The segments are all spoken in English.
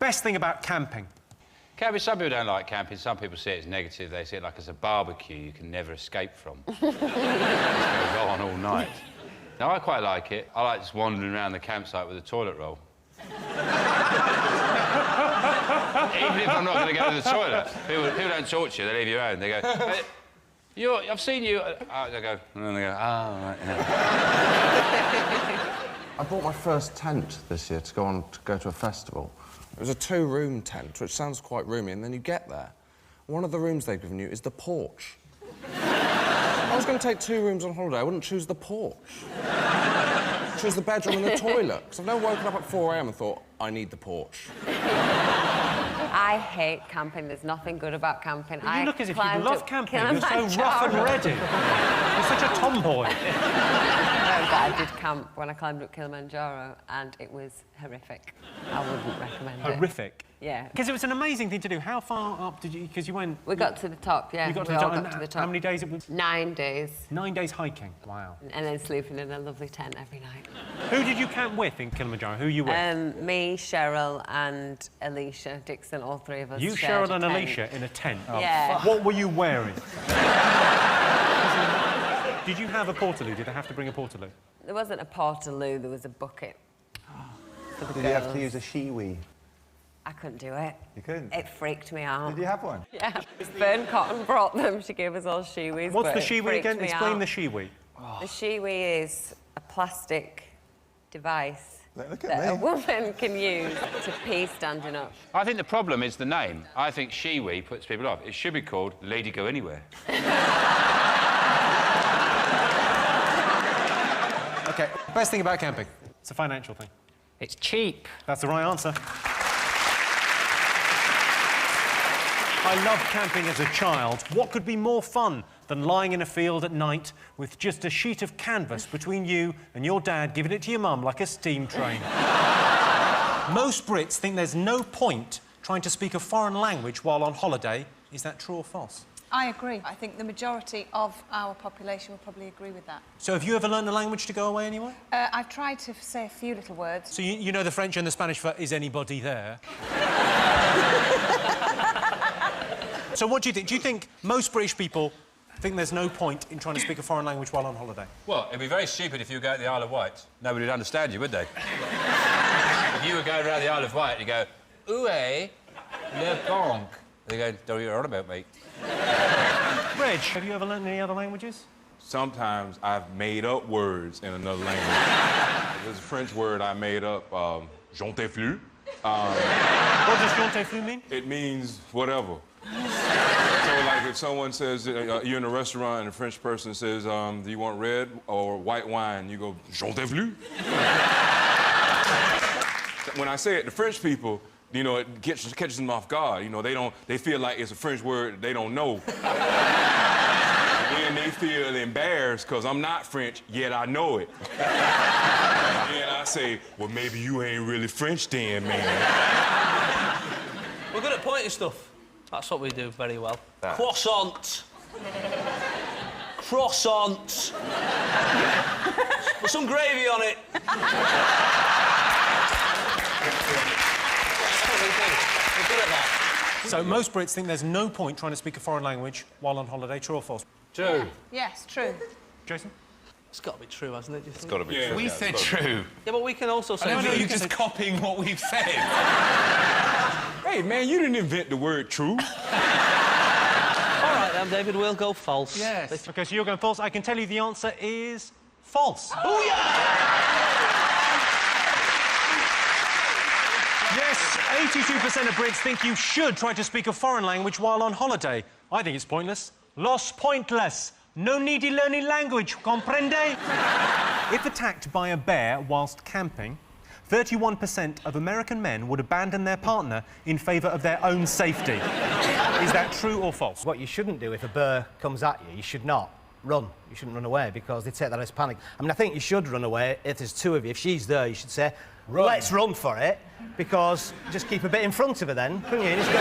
Best thing about camping? Camping, some people don't like camping, some people see it as negative. They see it like as a barbecue you can never escape from. It just goes on all night. Now, I quite like it. I like just wandering around the campsite with a toilet roll. Even if I'm not going to go to the toilet, people don't talk to you, they leave you alone. They go, hey, I've seen you. They go, and they go, oh, right, yeah. I bought my first tent this year to go to a festival. It was a 2-room tent, which sounds quite roomy, and then you get there. One of the rooms they've given you is the porch. I was going to take 2 rooms on holiday. I wouldn't choose the porch. Choose the bedroom and the toilet. Because I've never woken up at 4 a.m. and thought, I need the porch. I hate camping. There's nothing good about camping. But you look as if you love camping. You're so rough and ready. You're such a tomboy. But I did camp when I climbed up Kilimanjaro, and it was horrific. I wouldn't recommend it. Horrific? Yeah. Because it was an amazing thing to do. How far up did you... Because you went... We got to the top, yeah. You got to we the all top. got to the top. How many days it was? 9 days. 9 days hiking. Wow. And then sleeping in a lovely tent every night. Who did you camp with in Kilimanjaro? Who are you with? Me, Cheryl and Alicia Dixon, all 3 of us. You, Cheryl and Alicia in a tent? Oh, yeah. What were you wearing? Did you have a portaloo? Did they have to bring a portaloo? There wasn't a portaloo, there was a bucket. For the Did girls. you have to use a shiwi? I couldn't do it. You couldn't? It freaked me out. Did you have one? Yeah. Fern Cotton brought them. She gave us all shiwis. What's the shiwi again? Explain the shiwi. Oh. The shiwi is a plastic device Look at that me. a woman can use to pee standing up. I think the problem is the name. I think shiwi puts people off. It should be called Lady Go Anywhere. OK, best thing about camping? It's a financial thing. It's cheap. That's the right answer. I loved camping as a child. What could be more fun than lying in a field at night with just a sheet of canvas between you and your dad giving it to your mum like a steam train? Most Brits think there's no point trying to speak a foreign language while on holiday. Is that true or false? I agree. I think the majority of our population will probably agree with that. So have you ever learned a language to go away anywhere? I've tried to say a few little words. So you know the French and the Spanish for is anybody there? So what do you think? Do you think most British people think there's no point in trying to speak a foreign language while on holiday? Well, it'd be very stupid if you go to the Isle of Wight. Nobody would understand you, would they? If you were going around the Isle of Wight, you go, "Où est le banque?" They go, "Don't you on about, mate?" Reg, have you ever learned any other languages? Sometimes I've made up words in another language. There's a French word I made up, j'en t'ai flu. What does j'en t'ai flu mean? It means whatever. So, like, if someone says, you're in a restaurant and a French person says, do you want red or white wine? You go, j'en t'ai flu. When I say it to French people, you know, it catches them off guard. You know, they feel like it's a French word they don't know. And then they feel embarrassed because I'm not French, yet I know it. And I say, well, maybe you ain't really French then, man. We're good at pointing stuff. That's what we do very well. Croissant. Croissant. With some gravy on it. We're good at that. So most Brits think there's no point trying to speak a foreign language while on holiday. True or false? True. Yes, true. Jason? It's got to be true, hasn't it? Do you think? It's got to be true. We said true. Yeah, but we can also say... I know you're just copying what we've said. Hey, man, you didn't invent the word true. All right, then, David, we'll go false. Yes. OK, so you're going false. I can tell you the answer is false. Oh, Yes, 82% of Brits think you should try to speak a foreign language while on holiday. I think it's pointless. Los pointless. No needy learning language, comprende? If attacked by a bear whilst camping, 31% of American men would abandon their partner in favour of their own safety. Is that true or false? What you shouldn't do if a bear comes at you, you should not run. You shouldn't run away because they take that as panic. I mean, I think you should run away if there's 2 of you. If she's there, you should say, run. Let's run for it, because just keep a bit in front of her then, couldn't you? And just go,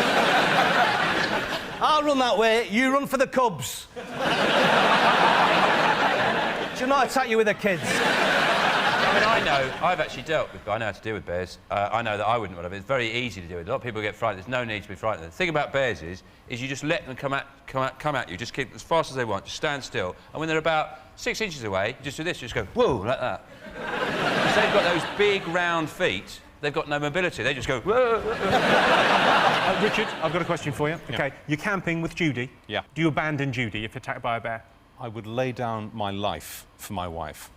I'll run that way, you run for the cubs. She'll not attack you with her kids. I know, I've actually dealt with, I know how to deal with bears. I know that I wouldn't want to, it's very easy to deal with. A lot of people get frightened, there's no need to be frightened. The thing about bears is you just let them come at you, just keep as fast as they want, just stand still, and when they're about 6 inches away, you just do this, you just go, whoa, like that. Because they've got those big, round feet, they've got no mobility, they just go, whoa. Richard, I've got a question for you. OK, you're camping with Judy. Yeah. Do you abandon Judy if attacked by a bear? I would lay down my life for my wife.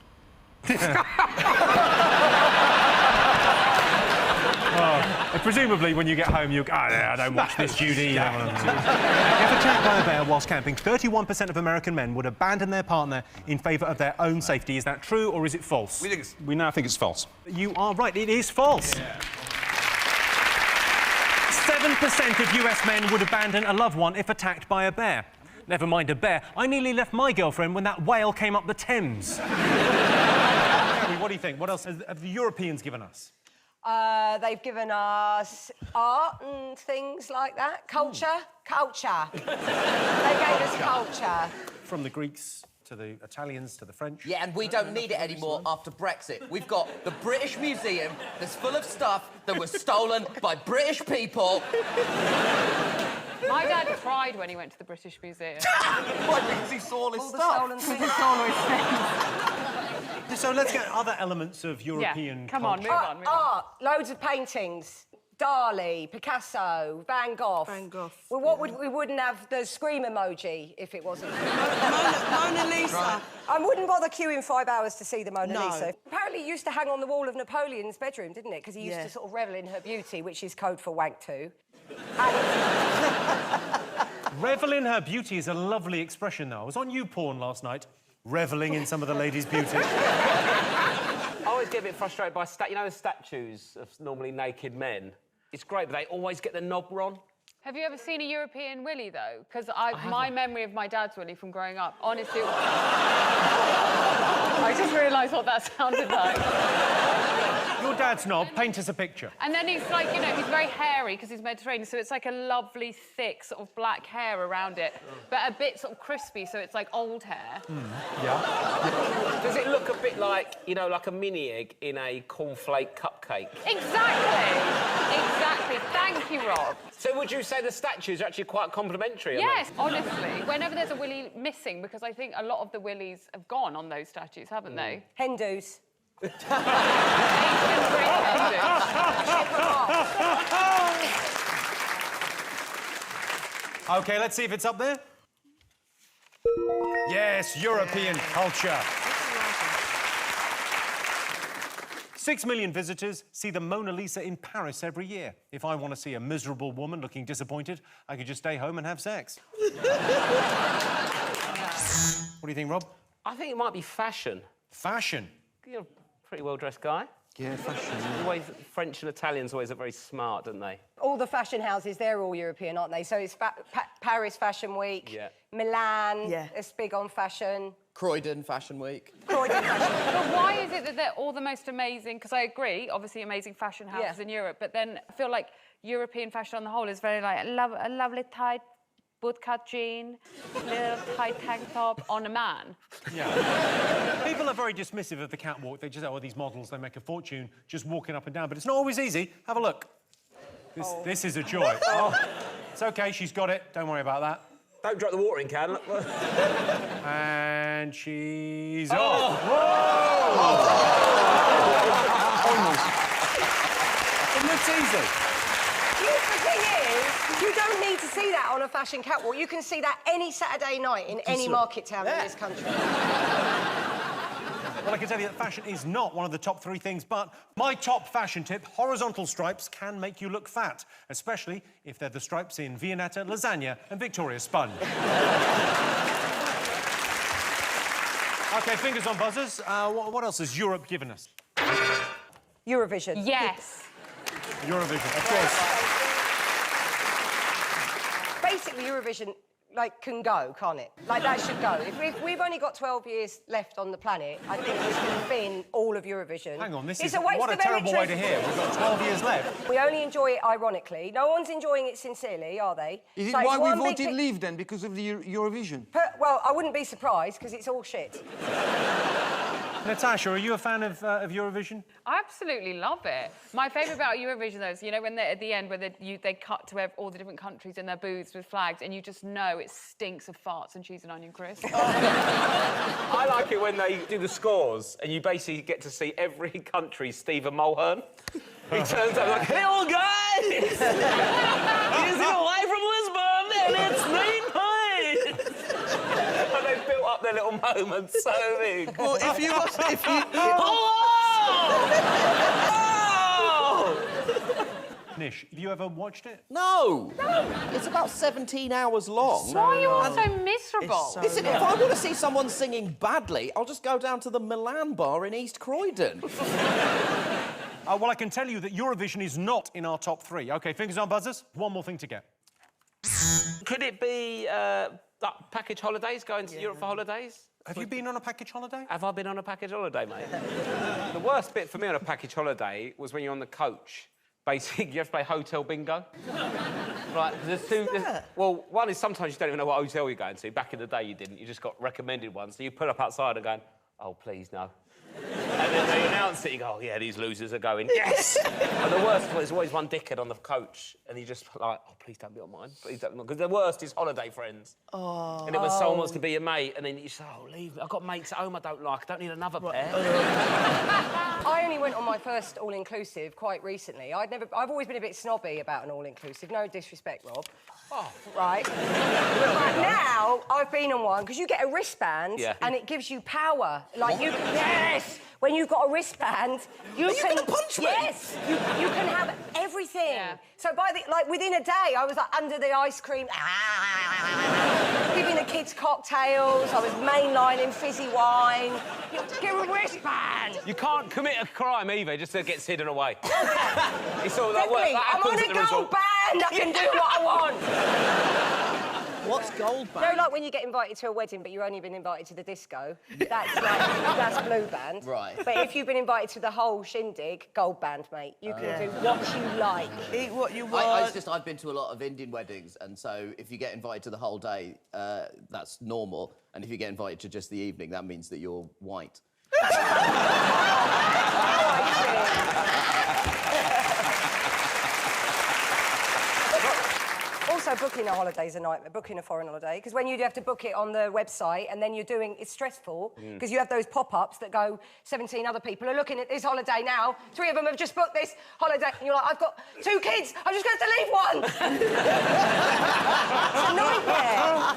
Presumably, when you get home, you go, I don't watch this, Judy. If attacked by a bear whilst camping, 31% of American men would abandon their partner in favour of their own safety. Is that true or is it false? We now think it's false. You are right, it is false. 7% of US men would abandon a loved one if attacked by a bear. Never mind a bear. I nearly left my girlfriend when that whale came up the Thames. Gary, what do you think? What else have the Europeans given us? They've given us art and things like that. Culture. They gave us culture. From the Greeks to the Italians to the French. Yeah, and we don't need it anymore after Brexit. We've got the British Museum that's full of stuff that was stolen by British people. My dad cried when he went to the British Museum. Why? Because he saw all his stuff. Stolen things. So let's get other elements of European Come culture. on, move on. Art. Loads of paintings. Dali, Picasso, Van Gogh. Well, we wouldn't have the scream emoji if it wasn't. Mona Lisa. Right. I wouldn't bother queuing 5 hours to see the Mona Lisa. Apparently, it used to hang on the wall of Napoleon's bedroom, didn't it? Because he used to sort of revel in her beauty, which is code for wank too. Revel in her beauty is a lovely expression, though. I was on YouPorn last night, revelling in some of the ladies' beauty. I always get a bit frustrated by the statues of normally naked men. It's great, but they always get the knob wrong. Have you ever seen a European willy, though? Because my memory of my dad's willy from growing up, honestly... I just realised what that sounded like. Your dad's knob, paint us a picture. And then he's like, you know, he's very hairy because he's Mediterranean, so it's like a lovely, thick, sort of black hair around it, but a bit sort of crispy, so it's like old hair. Yeah. Does it look a bit like, you know, like a mini egg in a cornflake cupcake? Exactly. Thank you, Rob. So would you say the statues are actually quite complimentary? Yes, honestly. Whenever there's a willy missing, because I think a lot of the willies have gone on those statues, haven't they? Hindus. OK, let's see if it's up there. Yes, European culture. 6 million visitors see the Mona Lisa in Paris every year. If I want to see a miserable woman looking disappointed, I could just stay home and have sex. What do you think, Rob? I think it might be fashion. Fashion? You're a pretty well-dressed guy. Yeah, fashion. Always, French and Italians always are very smart, don't they? All the fashion houses, they're all European, aren't they? So it's Paris Fashion Week, Milan, it's big on fashion. Croydon Fashion Week. Croydon Fashion Week. But why is it that they're all the most amazing? Because I agree, obviously amazing fashion houses in Europe, but then I feel like European fashion on the whole is very like a lovely tight bootcut jean, little tight tank top on a man. Yeah. People are very dismissive of the catwalk. They just say, oh, these models, they make a fortune just walking up and down. But it's not always easy. Have a look. This is a joy. It's OK, she's got it. Don't worry about that. Don't drop the watering can. Look. And she's off. It looks easy. The thing is, you don't need to see that on a fashion catwalk. You can see that any Saturday night in any market town in this country. Well, I can tell you that fashion is not one of the top 3 things, but my top fashion tip, horizontal stripes can make you look fat, especially if they're the stripes in Viennetta, lasagna and Victoria sponge. OK, fingers on buzzers. What else has Europe given us? Eurovision. Yes. Eurovision, of course. Basically, Eurovision, like, can go, can't it? Like, that should go. If we've only got 12 years left on the planet, I think we should bin all of Eurovision. Hang on, It's a waste what a of terrible way to electricity. hear. We've got 12 years left. We only enjoy it ironically. No one's enjoying it sincerely, are they? Is it So it's why we one big voted Leave, then? Because of the Eurovision? Well, I wouldn't be surprised, because it's all shit. Natasha, are you a fan of Eurovision? I absolutely love it. My favourite about Eurovision, though, is, you know, when they're at the end, where they cut to all the different countries in their booths with flags, and you just know it stinks of farts and cheese and onion crisps. I like it when they do the scores, and you basically get to see every country's Stephen Mulhern. He turns up like, "Hello, guys! Easy away from Lisbon, and it's 3 points!" And they've built up their little moments so big. Well, if you watch... Nish, have you ever watched it? No! It's about 17 hours long. Why are you all so miserable? Listen, if I want to see someone singing badly, I'll just go down to the Milan bar in East Croydon. Well, I can tell you that Eurovision is not in our top 3. OK, fingers on buzzers. One more thing to get. Could it be package holidays, going to Europe for holidays? Have you been on a package holiday? Have I been on a package holiday, mate? The worst bit for me on a package holiday was when you're on the coach. Basically, you have to play hotel bingo. Right, well, one is sometimes you don't even know what hotel you're going to. Back in the day, you didn't. You just got recommended ones. So you put up outside and going, "Oh, please, no." And then they announce it, you go, "Oh, yeah, these losers are going." Yes! And the worst one is always one dickhead on the coach, and you just like, "Oh, please don't be on mine. Please don't." Because the worst is holiday friends. Oh. And then when someone wants to be your mate, and then you say, "Oh, leave me. I've got mates at home I don't like. I don't need another pair." I only went on my first all-inclusive quite recently. I've always been a bit snobby about an all-inclusive. No disrespect, Rob. Oh. Right. But now I've been on one because you get a wristband and it gives you power. Like you can, yes. When you've got a wristband, you can punch me. Yes. You can have everything. Yeah. So within a day, I was like under the ice cream, giving the kids cocktails. I was mainlining fizzy wine. You get a wristband. You can't commit a crime either just so it gets hidden away. It's all that Definitely. that I'm happens on at a the gold resort. band. I can do what I want. What's gold band? You know, like when you get invited to a wedding, but you've only been invited to the disco. That's blue band. Right. But if you've been invited to the whole shindig, gold band, mate. You can do what you like. Eat what you want. I've been to a lot of Indian weddings, and so if you get invited to the whole day, that's normal. And if you get invited to just the evening, that means that you're white. Also, booking a holiday is a nightmare, booking a foreign holiday, because when you have to book it on the website and then it's stressful, because you have those pop-ups that go, 17 other people are looking at this holiday now, 3 of them have just booked this holiday, and you're like, I've got 2 kids, I'm just going to leave one! It's a nightmare!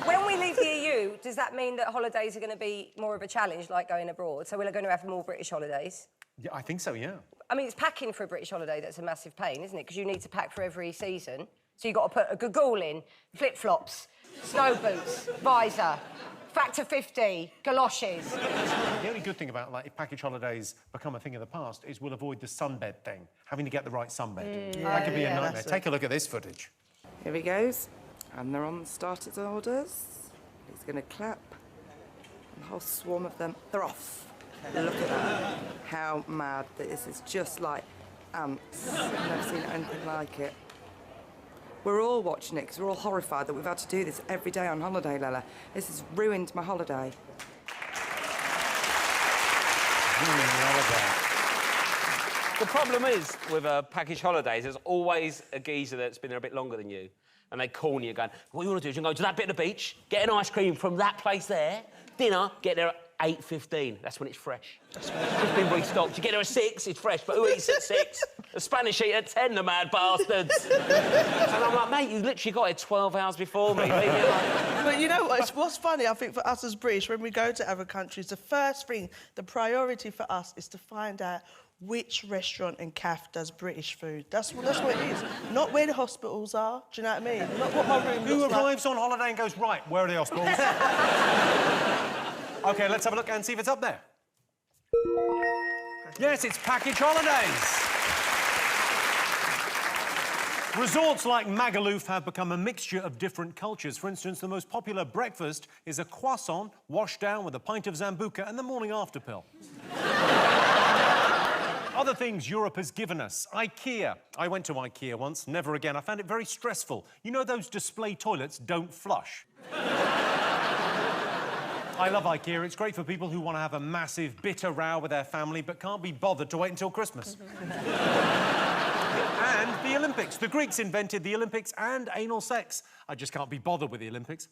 When we leave the EU, does that mean that holidays are going to be more of a challenge, like going abroad? So we're going to have more British holidays? Yeah, I think so, yeah. I mean, it's packing for a British holiday that's a massive pain, isn't it? Because you need to pack for every season. So you've got to put a gagool in, flip-flops, snow boots, visor, factor 50, galoshes. The only good thing about, if package holidays become a thing of the past is we'll avoid the sunbed thing, having to get the right sunbed. That could be a nightmare. Take a look at this footage. Here he goes. And they're on the starters orders. He's going to clap. And the whole swarm of them, they're off. Look at that. How mad this is. Just like ants. I've never seen anything like it. We're all watching it because we're all horrified that we've had to do this every day on holiday, Lella. This has ruined my holiday. The problem is, with package holidays, there's always a geezer that's been there a bit longer than you. And they corner you going, what you want to do is you can go to that bit of the beach, get an ice cream from that place there, dinner, get there at 8:15. That's when it's fresh. That's when it's just been restocked. You get there at 6, it's fresh, but who eats at 6? The Spanish eat at 10, the mad bastards. And I'm like, mate, you literally got it 12 hours before me. But you know what's funny, I think, for us as British, when we go to other countries, the first thing, the priority for us is to find out which restaurant and cafe does British food. That's what it is. Not where the hospitals are, do you know what I mean? Not what my room Who looks arrives on holiday and goes, right, where are the hospitals? OK, let's have a look and see if it's up there. Yes, it's package holidays. Resorts like Magaluf have become a mixture of different cultures. For instance, the most popular breakfast is a croissant washed down with a pint of Zambuca and the morning after pill. Other things Europe has given us. IKEA. I went to IKEA once, never again. I found it very stressful. You know those display toilets don't flush? I love IKEA. It's great for people who want to have a massive, bitter row with their family but can't be bothered to wait until Christmas. And the Olympics. The Greeks invented the Olympics and anal sex. I just can't be bothered with the Olympics.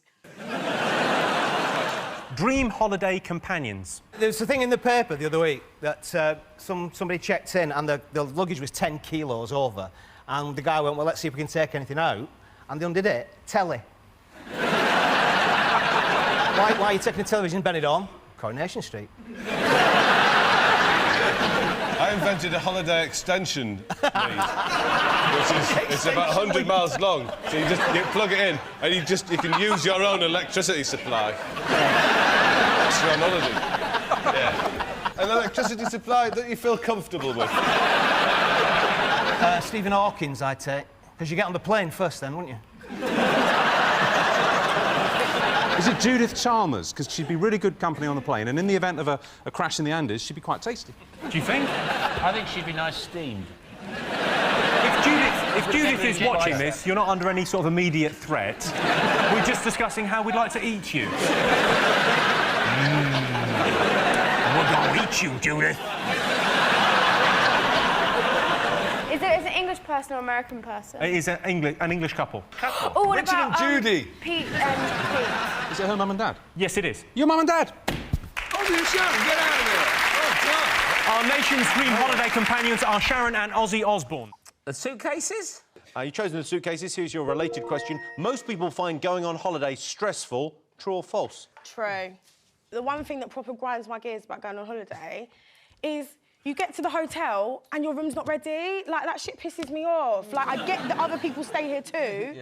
Dream holiday companions. There was a thing in the paper the other week that somebody checked in and the luggage was 10 kilos over. And the guy went, well, let's see if we can take anything out. And they undid it. Telly. Why are you taking a television in Benidorm? Coronation Street. I invented a holiday extension lead, which is it's about 100 miles long. So you plug it in, and you can use your own electricity supply. Extra on holiday. Yeah. An electricity supply that you feel comfortable with. Stephen Hawkins, I'd take. Because you get on the plane first then, wouldn't you? Is it Judith Chalmers? Because she'd be really good company on the plane, and in the event of a crash in the Andes, she'd be quite tasty. Do you think? I think she'd be nice steamed. If Judith is watching this, you're not under any sort of immediate threat. We're just discussing how we'd like to eat you. We're gonna eat you, Judith. Is it an English person or American person? It is an English couple. Oh, what Richard about, and Judy. Pete and Kate? Is it her mum and dad? Yes, it is. Your mum and dad? Oh, you Sharon, get out of there! Oh, Our nation's dream holiday companions are Sharon and Ozzy Osbourne. The suitcases? You've chosen the suitcases. Here's your related question. Most people find going on holiday stressful. True or false? True. The one thing that proper grinds my gears about going on holiday is you get to the hotel and your room's not ready. Like, that shit pisses me off. Like, I get that other people stay here too,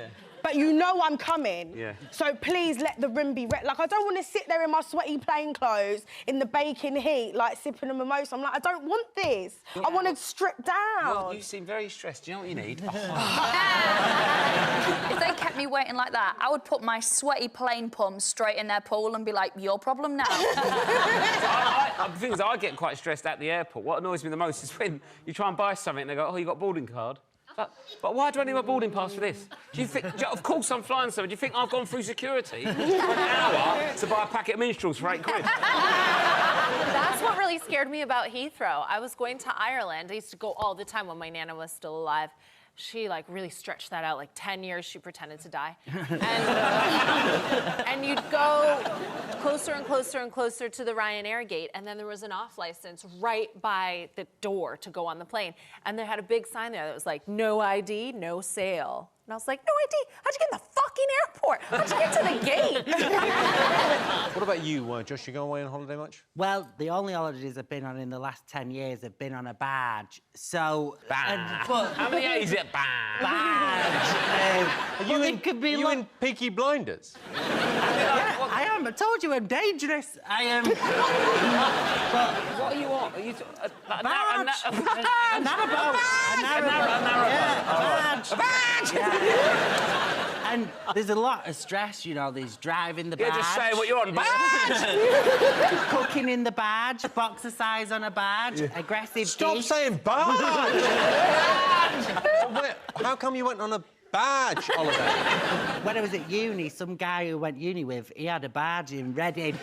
but you know I'm coming. Yeah. So please let the room be ready. Like, I don't want to sit there in my sweaty plain clothes in the baking heat, like, sipping a mimosa. I'm like, I don't want this. Yeah. I want to strip down. Well, you seem very stressed. Do you know what you need? If they kept me waiting like that, I would put my sweaty plain pum straight in their pool and be like, your problem now. The thing is, I get quite stressed at the airport. What annoys me the most is when you try and buy something and they go, oh, you got a boarding card? But why do I need my boarding pass for this? Do you think... Of course I'm flying somewhere. Do you think I've gone through security for an hour to buy a packet of minstrels for £8? That's what really scared me about Heathrow. I was going to Ireland. I used to go all the time when my Nana was still alive. She, like, really stretched that out. Like, 10 years she pretended to die. And you'd go closer and closer and closer to the Ryanair gate, and then there was an off license right by the door to go on the plane. And they had a big sign there that was like, no ID, no sale. And I was like, no ID? How'd you get in the fucking airport? How'd you get to the gate? What about you, Josh? You go away on holiday much? Well, the only holidays I've been on in the last 10 years have been on a badge. So... How many A's is it? Badge. Are you in Peaky Blinders? I am. I told you I'm dangerous. I am. But what are you on? Are you... A narrowboat. A badge. Yeah. And there's a lot of stress, you know, there's driving the badge. Yeah, just say what you're on. Badge! Cooking in the badge, boxer size on a badge, aggressive Stop dish. saying badge! How come you went on a badge holiday? When I was at uni, some guy who went uni with, he had a badge in Reading.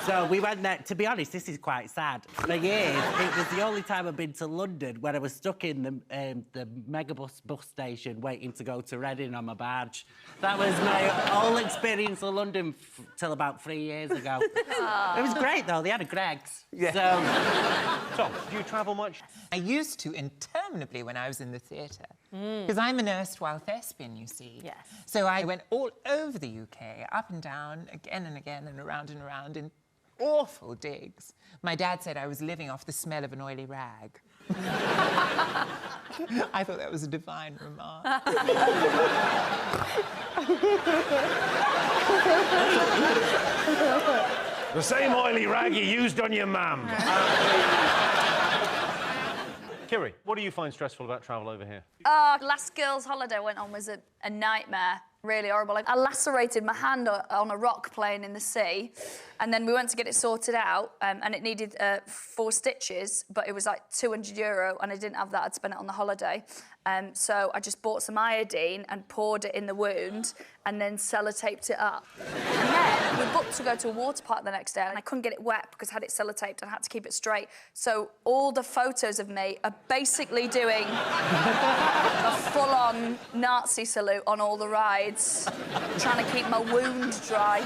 So we went there. To be honest, this is quite sad. For years, it was the only time I've been to London when I was stuck in the megabus bus station waiting to go to Reading on my badge. That was my whole experience of London till about 3 years ago. It was great, though. They had a Greggs. Yeah. So, do you travel much? I used to interminably when I was in the theatre. Because I'm an erstwhile thespian, you see. Yes. So I went all over the UK, up and down, again and again, and around in awful digs. My dad said I was living off the smell of an oily rag. I thought that was a divine remark. The same oily rag you used on your mum. Kiri, what do you find stressful about travel over here? Last girls' holiday I went on was a nightmare. Really horrible. Like, I lacerated my hand on a rock playing in the sea, and then we went to get it sorted out, and it needed 4 stitches, but it was like €200, and I didn't have that. I'd spent it on the holiday. So I just bought some iodine and poured it in the wound and then sellotaped it up. And then we booked to go to a water park the next day and I couldn't get it wet because I had it sellotaped and I had to keep it straight. So all the photos of me are basically doing a full-on Nazi salute on all the rides, trying to keep my wound dry.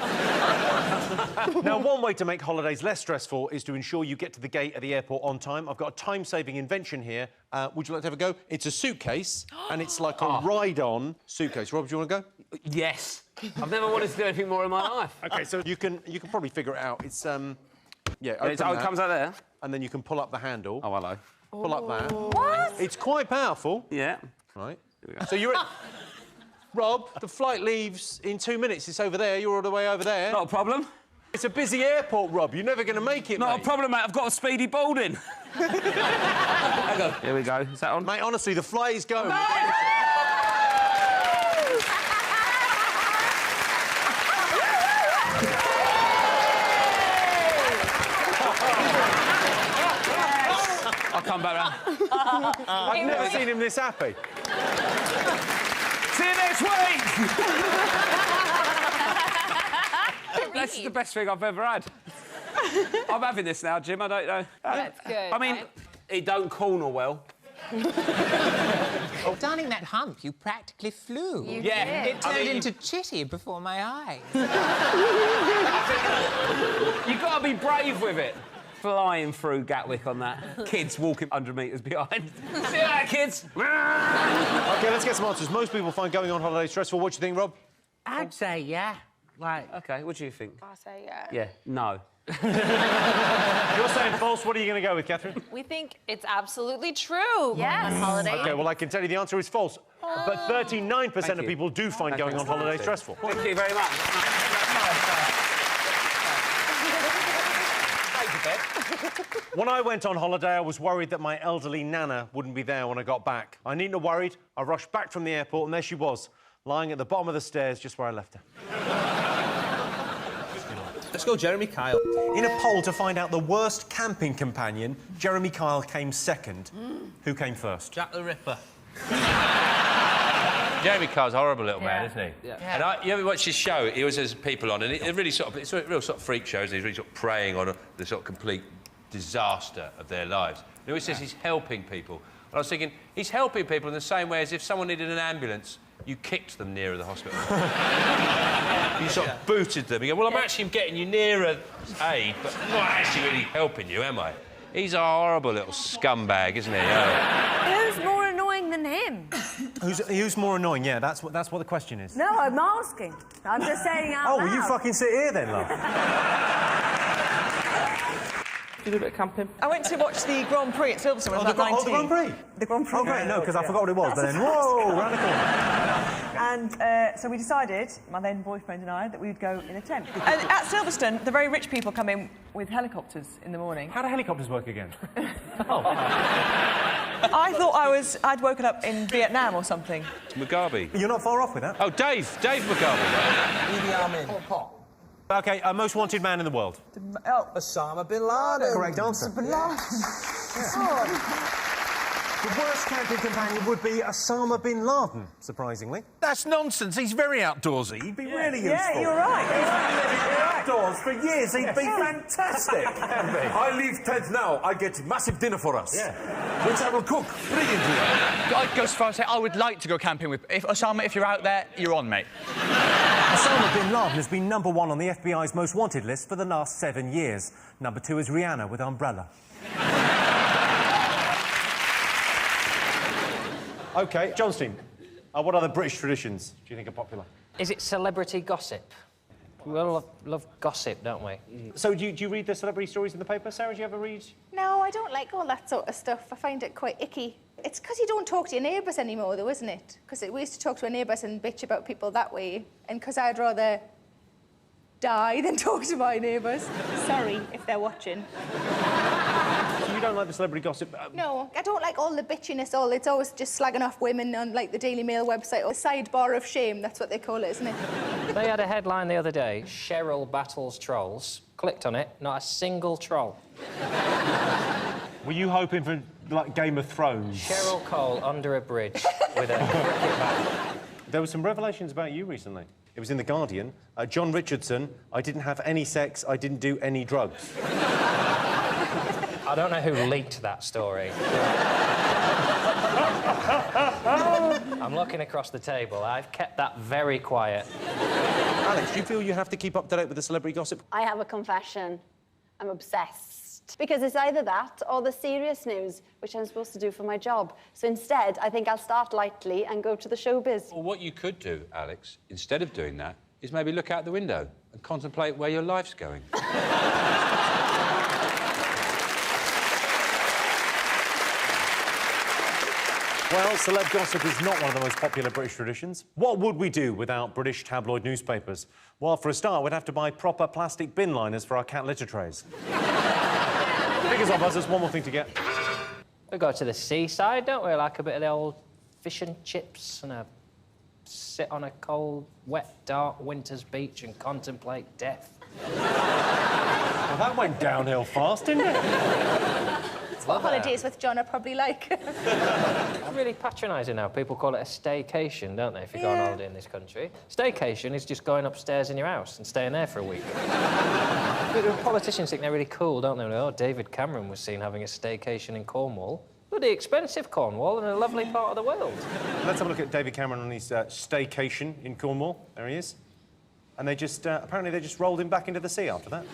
Now, one way to make holidays less stressful is to ensure you get to the gate at the airport on time. I've got a time-saving invention here. Would you like to have a go? It's a suitcase, and it's like a ride-on suitcase. Rob, do you want to go? Yes. I've never wanted to do anything more in my life. OK, so you can probably figure it out. It's, yeah, open it that, comes out there? And then you can pull up the handle. Oh, hello. Pull up that. What? It's quite powerful. Yeah. Right. So you're... Rob, the flight leaves in 2 minutes. It's over there. You're all the way over there. Not a problem. It's a busy airport, Rob. You're never going to make it, Not mate. a problem, mate. I've got a speedy boarding. Here we go. Is that on? Mate, honestly, the flight is going. No! I'll come back round. I've never seen him this happy. See you next week! That's the best thing I've ever had. I'm having this now, Jim. I don't know. That's good. I mean, it don't corner well. Oh, darling, that hump, you practically flew. You Yeah. did. It turned into chitty before my eyes. You've got to be brave with it. Flying through Gatwick on that. Kids walking 100 metres behind. See you later, kids. OK, let's get some answers. Most people find going on holiday stressful. What do you think, Rob? I'd say yeah. Like... OK, what do you think? I say yeah. Yeah, no. You're saying false. What are you going to go with, Catherine? We think it's absolutely true. Yes. On holiday. OK, well, I can tell you the answer is false. But 39% of people do find going on holiday stressful. Thank you very much. When I went on holiday, I was worried that my elderly nana wouldn't be there when I got back. I needn't have worried. I rushed back from the airport, and there she was, lying at the bottom of the stairs just where I left her. Let's go Jeremy Kyle. In a poll to find out the worst camping companion, Jeremy Kyle came second. Who came first? Jack the Ripper. Jeremy Carl's a horrible little man, isn't he? Yeah. And you ever watch his show? He always has people on, and it really sort of, it's a real sort of freak show, isn't he? He's really sort of preying on the sort of complete disaster of their lives. And he always says he's helping people. And I was thinking, he's helping people in the same way as if someone needed an ambulance, you kicked them nearer the hospital. You sort of booted them. You go, well, I'm actually getting you nearer aid, but I'm not actually really helping you, am I? He's a horrible little scumbag, isn't he? Who's more annoying than him? Who's more annoying? Yeah, that's what the question is. No, I'm asking. I'm just saying out Oh, loud. well, you fucking sit here then, love. Did a bit of camping. I went to watch the Grand Prix at Silverstone when I was about 19. The Grand Prix? The Grand Prix. Oh, great, no, because I forgot what it was, but then, whoa, round the corner. And so we decided, my then boyfriend and I, that we would go in a tent. And at Silverstone, the very rich people come in with helicopters in the morning. How do helicopters work again? I thought I'd woken up in Vietnam or something. Mugabe. You're not far off with that. Oh, Dave Mugabe. Idi Amin. OK, most wanted man in the world. Osama bin Laden. Correct answer. Bin Laden. The worst camping companion would be Osama bin Laden, surprisingly. That's nonsense. He's very outdoorsy. He'd be really useful. Yeah, you're right. Outdoors for years. He'd be fantastic. I leave tent now. I get massive dinner for us. Yeah. Which I will cook brilliantly. I'd go so far as to say I would like to go camping with... Osama, if you're out there, you're on, mate. Osama bin Laden has been #1 on the FBI's most wanted list for the last 7 years. #2 is Rihanna with Umbrella. OK, John Steen, what other British traditions do you think are popular? Is it celebrity gossip? We all love gossip, don't we? So do you read the celebrity stories in the paper? Sarah, do you ever read? No, I don't like all that sort of stuff. I find it quite icky. It's because you don't talk to your neighbours anymore, though, isn't it? Because we used to talk to our neighbours and bitch about people that way. And because I'd rather die than talk to my neighbours. Sorry if they're watching. So you don't like the celebrity gossip? No, I don't like all the bitchiness. It's always just slagging off women on, like, the Daily Mail website. Or the sidebar of shame, that's what they call it, isn't it? They had a headline the other day, Cheryl battles trolls. Clicked on it, not a single troll. Were you hoping for like Game of Thrones. Cheryl Cole under a bridge with a cricket bat. There were some revelations about you recently. It was in The Guardian. John Richardson, I didn't have any sex, I didn't do any drugs. I don't know who leaked that story. I'm looking across the table. I've kept that very quiet. Alex, do you feel you have to keep up to date with the celebrity gossip? I have a confession. I'm obsessed. Because it's either that or the serious news, which I'm supposed to do for my job. So instead, I think I'll start lightly and go to the showbiz. Well, what you could do, Alex, instead of doing that, is maybe look out the window and contemplate where your life's going. Well, celeb gossip is not one of the most popular British traditions. What would we do without British tabloid newspapers? Well, for a start, we'd have to buy proper plastic bin liners for our cat litter trays. Figures off us, there's one more thing to get. We go to the seaside, don't we? Like a bit of the old fish and chips and sit on a cold, wet, dark winter's beach and contemplate death. Well, that went downhill fast, didn't it? That's what holidays with John are probably like. I'm really patronising now. People call it a staycation, don't they, if you go on holiday in this country? Staycation is just going upstairs in your house and staying there for a week. Politicians think they're really cool, don't they? Oh, David Cameron was seen having a staycation in Cornwall. Bloody expensive Cornwall and a lovely part of the world. Let's have a look at David Cameron on his staycation in Cornwall. There he is. And they just, apparently they just rolled him back into the sea after that.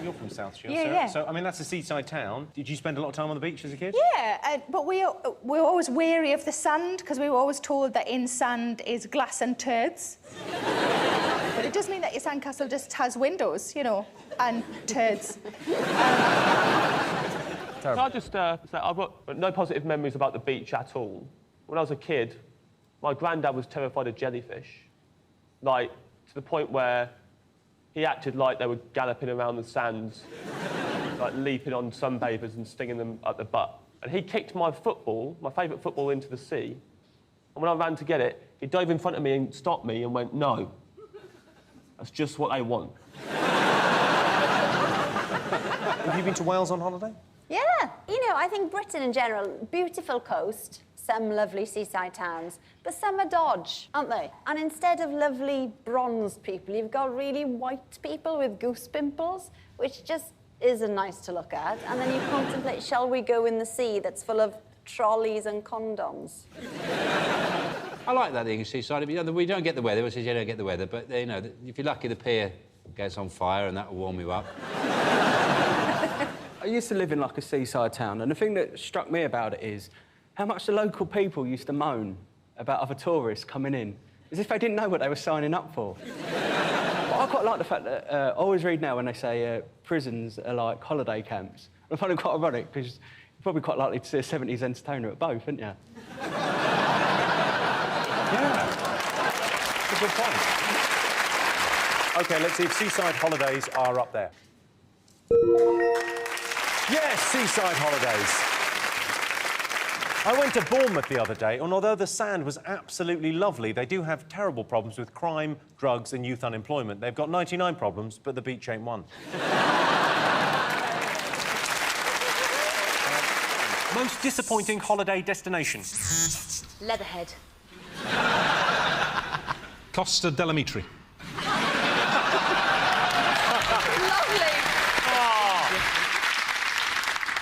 You're from South Shields, Sarah. Yeah. So, I mean, that's a seaside town. Did you spend a lot of time on the beach as a kid? Yeah, but we were always wary of the sand because we were always told that in sand is glass and turds. But it does mean that your sandcastle just has windows, you know, and turds. Can I just say, I've got no positive memories about the beach at all. When I was a kid, my granddad was terrified of jellyfish. Like, to the point where he acted like they were galloping around the sands, like leaping on sunbathers and stinging them up the butt. And he kicked my football, my favourite football, into the sea. And when I ran to get it, he dove in front of me and stopped me and went, "No, that's just what I want." Have you been to Wales on holiday? Yeah, you know, I think Britain in general, beautiful coast, some lovely seaside towns, but some are dodge, aren't they? And instead of lovely bronzed people, you've got really white people with goose pimples, which just isn't nice to look at. And then you contemplate, shall we go in the sea that's full of trolleys and condoms? I like that thing, seaside. You know, we don't get the weather. Everyone says you don't get the weather, but, you know, if you're lucky, the pier gets on fire and that will warm you up. I used to live in, like, a seaside town, and the thing that struck me about it is how much the local people used to moan about other tourists coming in, as if they didn't know what they were signing up for. But I quite like the fact that I always read now when they say prisons are like holiday camps. I find it quite ironic, because you're probably quite likely to see a 70s entertainer at both, aren't you? Yeah. That's a good point. OK, let's see if seaside holidays are up there. Yes, seaside holidays. I went to Bournemouth the other day, and although the sand was absolutely lovely, they do have terrible problems with crime, drugs and youth unemployment. They've got 99 problems, but the beach ain't one. Most disappointing holiday destination? Leatherhead. Costa Delamitri.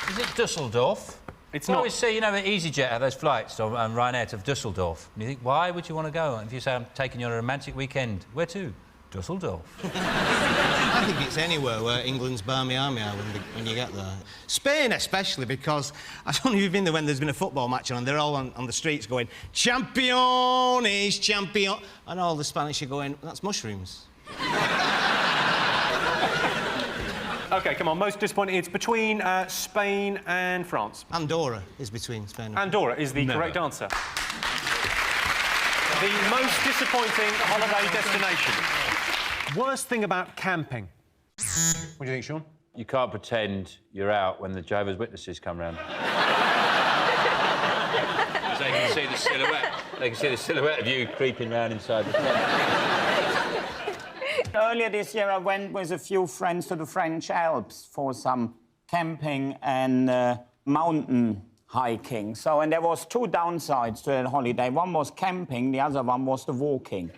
Is it Dusseldorf? It's not. not. I always see, you know, EasyJet have those flights on Ryanair to Dusseldorf. And you think, why would you want to go? And if you say, I'm taking you on a romantic weekend, where to? Dusseldorf. I think it's anywhere where England's barmy army are when you get there. Spain especially, because I don't know if you've been there when there's been a football match on and they're all on the streets going, "Champions, champion," and all the Spanish are going, "That's mushrooms." OK, come on, most disappointing. It's between Spain and France. Andorra is between Spain and France. Andorra is the correct answer. The most disappointing holiday destination. Worst thing about camping. What do you think, Sean? You can't pretend you're out when the Jehovah's Witnesses come round. They can see the silhouette. They can see the silhouette of you creeping round inside the tent. Earlier this year, I went with a few friends to the French Alps for some camping, and mountain hiking. So, and there was two downsides to that holiday. One was camping, the other one was the walking.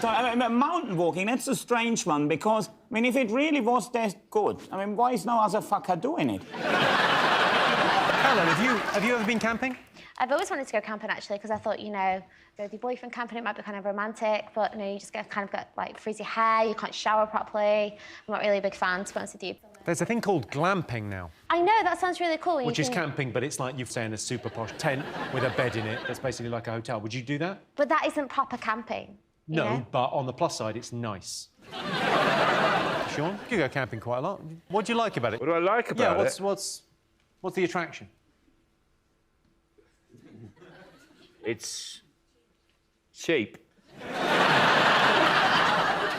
So, I mean, mountain walking, that's a strange one, because, I mean, if it really was that good, I mean, why is no other fucker doing it? Caroline, have you ever been camping? I've always wanted to go camping, actually, because I thought, you know, go with your boyfriend camping, it might be kind of romantic, but, you know, you just get like, frizzy hair, you can't shower properly. I'm not really a big fan, to be honest with you. There's a thing called glamping now. I know, that sounds really cool. Which is camping, but it's like you stay in a super posh tent with a bed in it. That's basically like a hotel. Would you do that? But that isn't proper camping. No, you know? but on the plus side, it's nice. Sean, you go camping quite a lot. What do you like about it? What do I like about it? What's the attraction? It's cheap.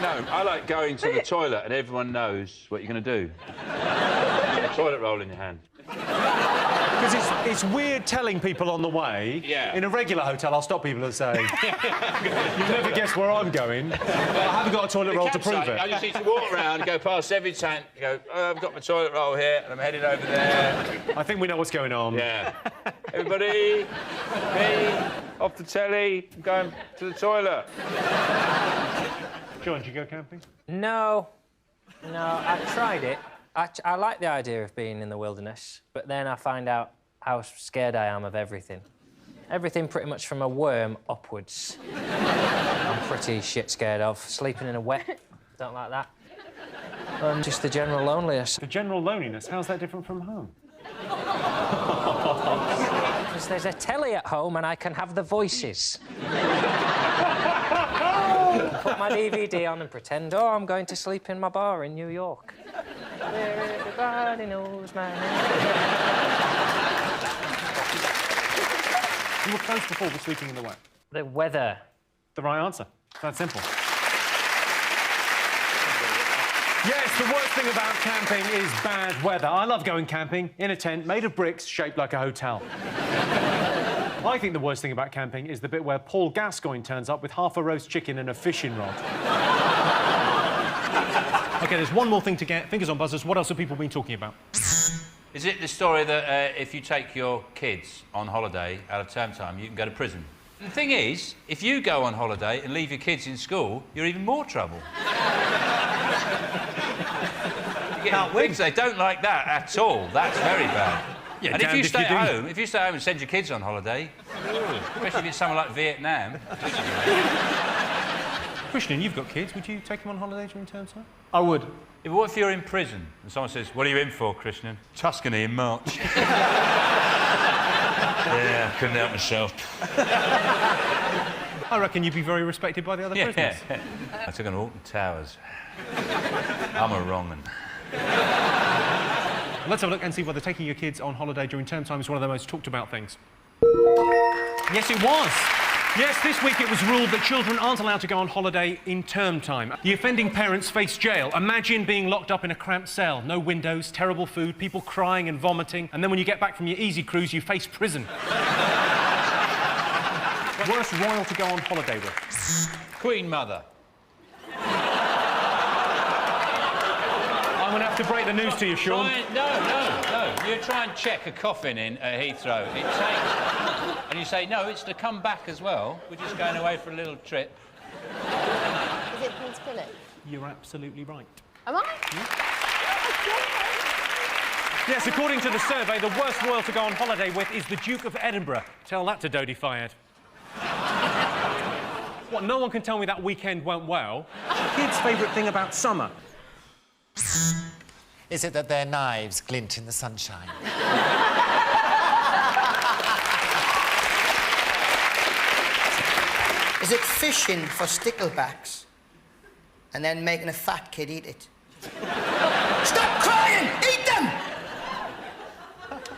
No, I like going to the toilet and everyone knows what you're going to do. Get a toilet roll in your hand. Because it's weird telling people on the way. Yeah. In a regular hotel, I'll stop people and say, "You'll never guess where I'm going. But I haven't got a toilet roll to prove it." I just need to walk around, go past every tent, go, oh, I've got my toilet roll here, and I'm headed over there. I think we know what's going on. Yeah. Everybody, me, off the telly, I'm going to the toilet. John, do you go camping? No, I tried it. I like the idea of being in the wilderness, but then I find out how scared I am of everything. Everything pretty much from a worm upwards. I'm pretty shit scared of. Sleeping in a wet, don't like that. And just the general loneliness. The general loneliness? How's that different from home? Because there's a telly at home and I can have the voices. Put my DVD on and pretend, oh, I'm going to sleep in my bar in New York. Where everybody knows my name. You were close before with sleeping in the wet. The weather. The right answer. That's simple. Yes, the worst thing about camping is bad weather. I love going camping in a tent made of bricks shaped like a hotel. I think the worst thing about camping is the bit where Paul Gascoigne turns up with half a roast chicken and a fishing rod. OK, there's one more thing to get. Fingers on buzzers. What else have people been talking about? Is it the story that if you take your kids on holiday out of term time, you can go to prison? The thing is, if you go on holiday and leave your kids in school, you're even more trouble. They don't like that at all. That's very bad. Yeah, and if you stay at home, and send your kids on holiday, especially if it's somewhere like Vietnam. Christian, you've got kids. Would you take them on holiday during term time? I would. Yeah, but what if you're in prison and someone says, "What are you in for, Christian?" "Tuscany in March." Yeah, couldn't help myself. I reckon you'd be very respected by the other prisoners. Yeah. I took on Alton Towers. I'm a wrong one. Let's have a look and see whether taking your kids on holiday during term time is one of the most talked about things. Yes, it was. Yes, this week it was ruled that children aren't allowed to go on holiday in term time. The offending parents face jail. Imagine being locked up in a cramped cell. No windows, terrible food, people crying and vomiting, and then when you get back from your easy cruise, you face prison. Worst royal to go on holiday with? Queen Mother. I'm going to have to break the news to you, Sean. No. You try and check a coffin in at Heathrow. It takes... And you say, no, it's to come back as well. We're just going away for a little trip. Is it Prince Philip? You're absolutely right. Am I? Yes, according to the survey, the worst royal to go on holiday with is the Duke of Edinburgh. Tell that to Dodie Fayed. What, no one can tell me that weekend went well? Kids' favourite thing about summer? Is it that their knives glint in the sunshine? Is it fishing for sticklebacks and then making a fat kid eat it? Stop crying! Eat them!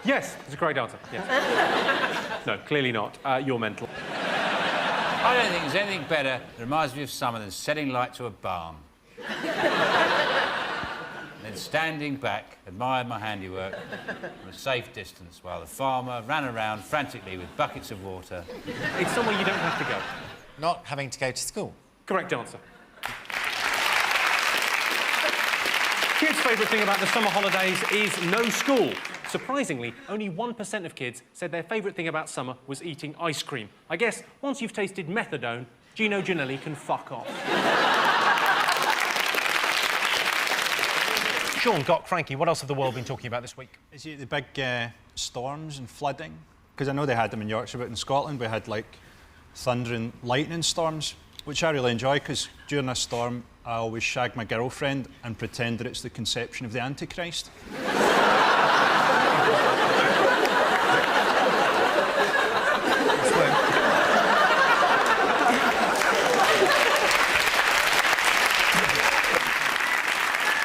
Yes, it's a great answer. Yes. No, clearly not. You're mental. I don't think there's anything better that reminds me of summer than setting light to a barn. And then standing back, admired my handiwork from a safe distance while the farmer ran around frantically with buckets of water. It's somewhere you don't have to go. Not having to go to school. Correct answer. Kids' favourite thing about the summer holidays is no school. Surprisingly, only 1% of kids said their favourite thing about summer was eating ice cream. I guess once you've tasted methadone, Gino Ginelli can fuck off. Sean, Doc, Frankie, what else have the world been talking about this week? Is it the big storms and flooding? Because I know they had them in Yorkshire, but in Scotland we had, like, thunder and lightning storms, which I really enjoy, because during a storm I always shag my girlfriend and pretend that it's the conception of the Antichrist.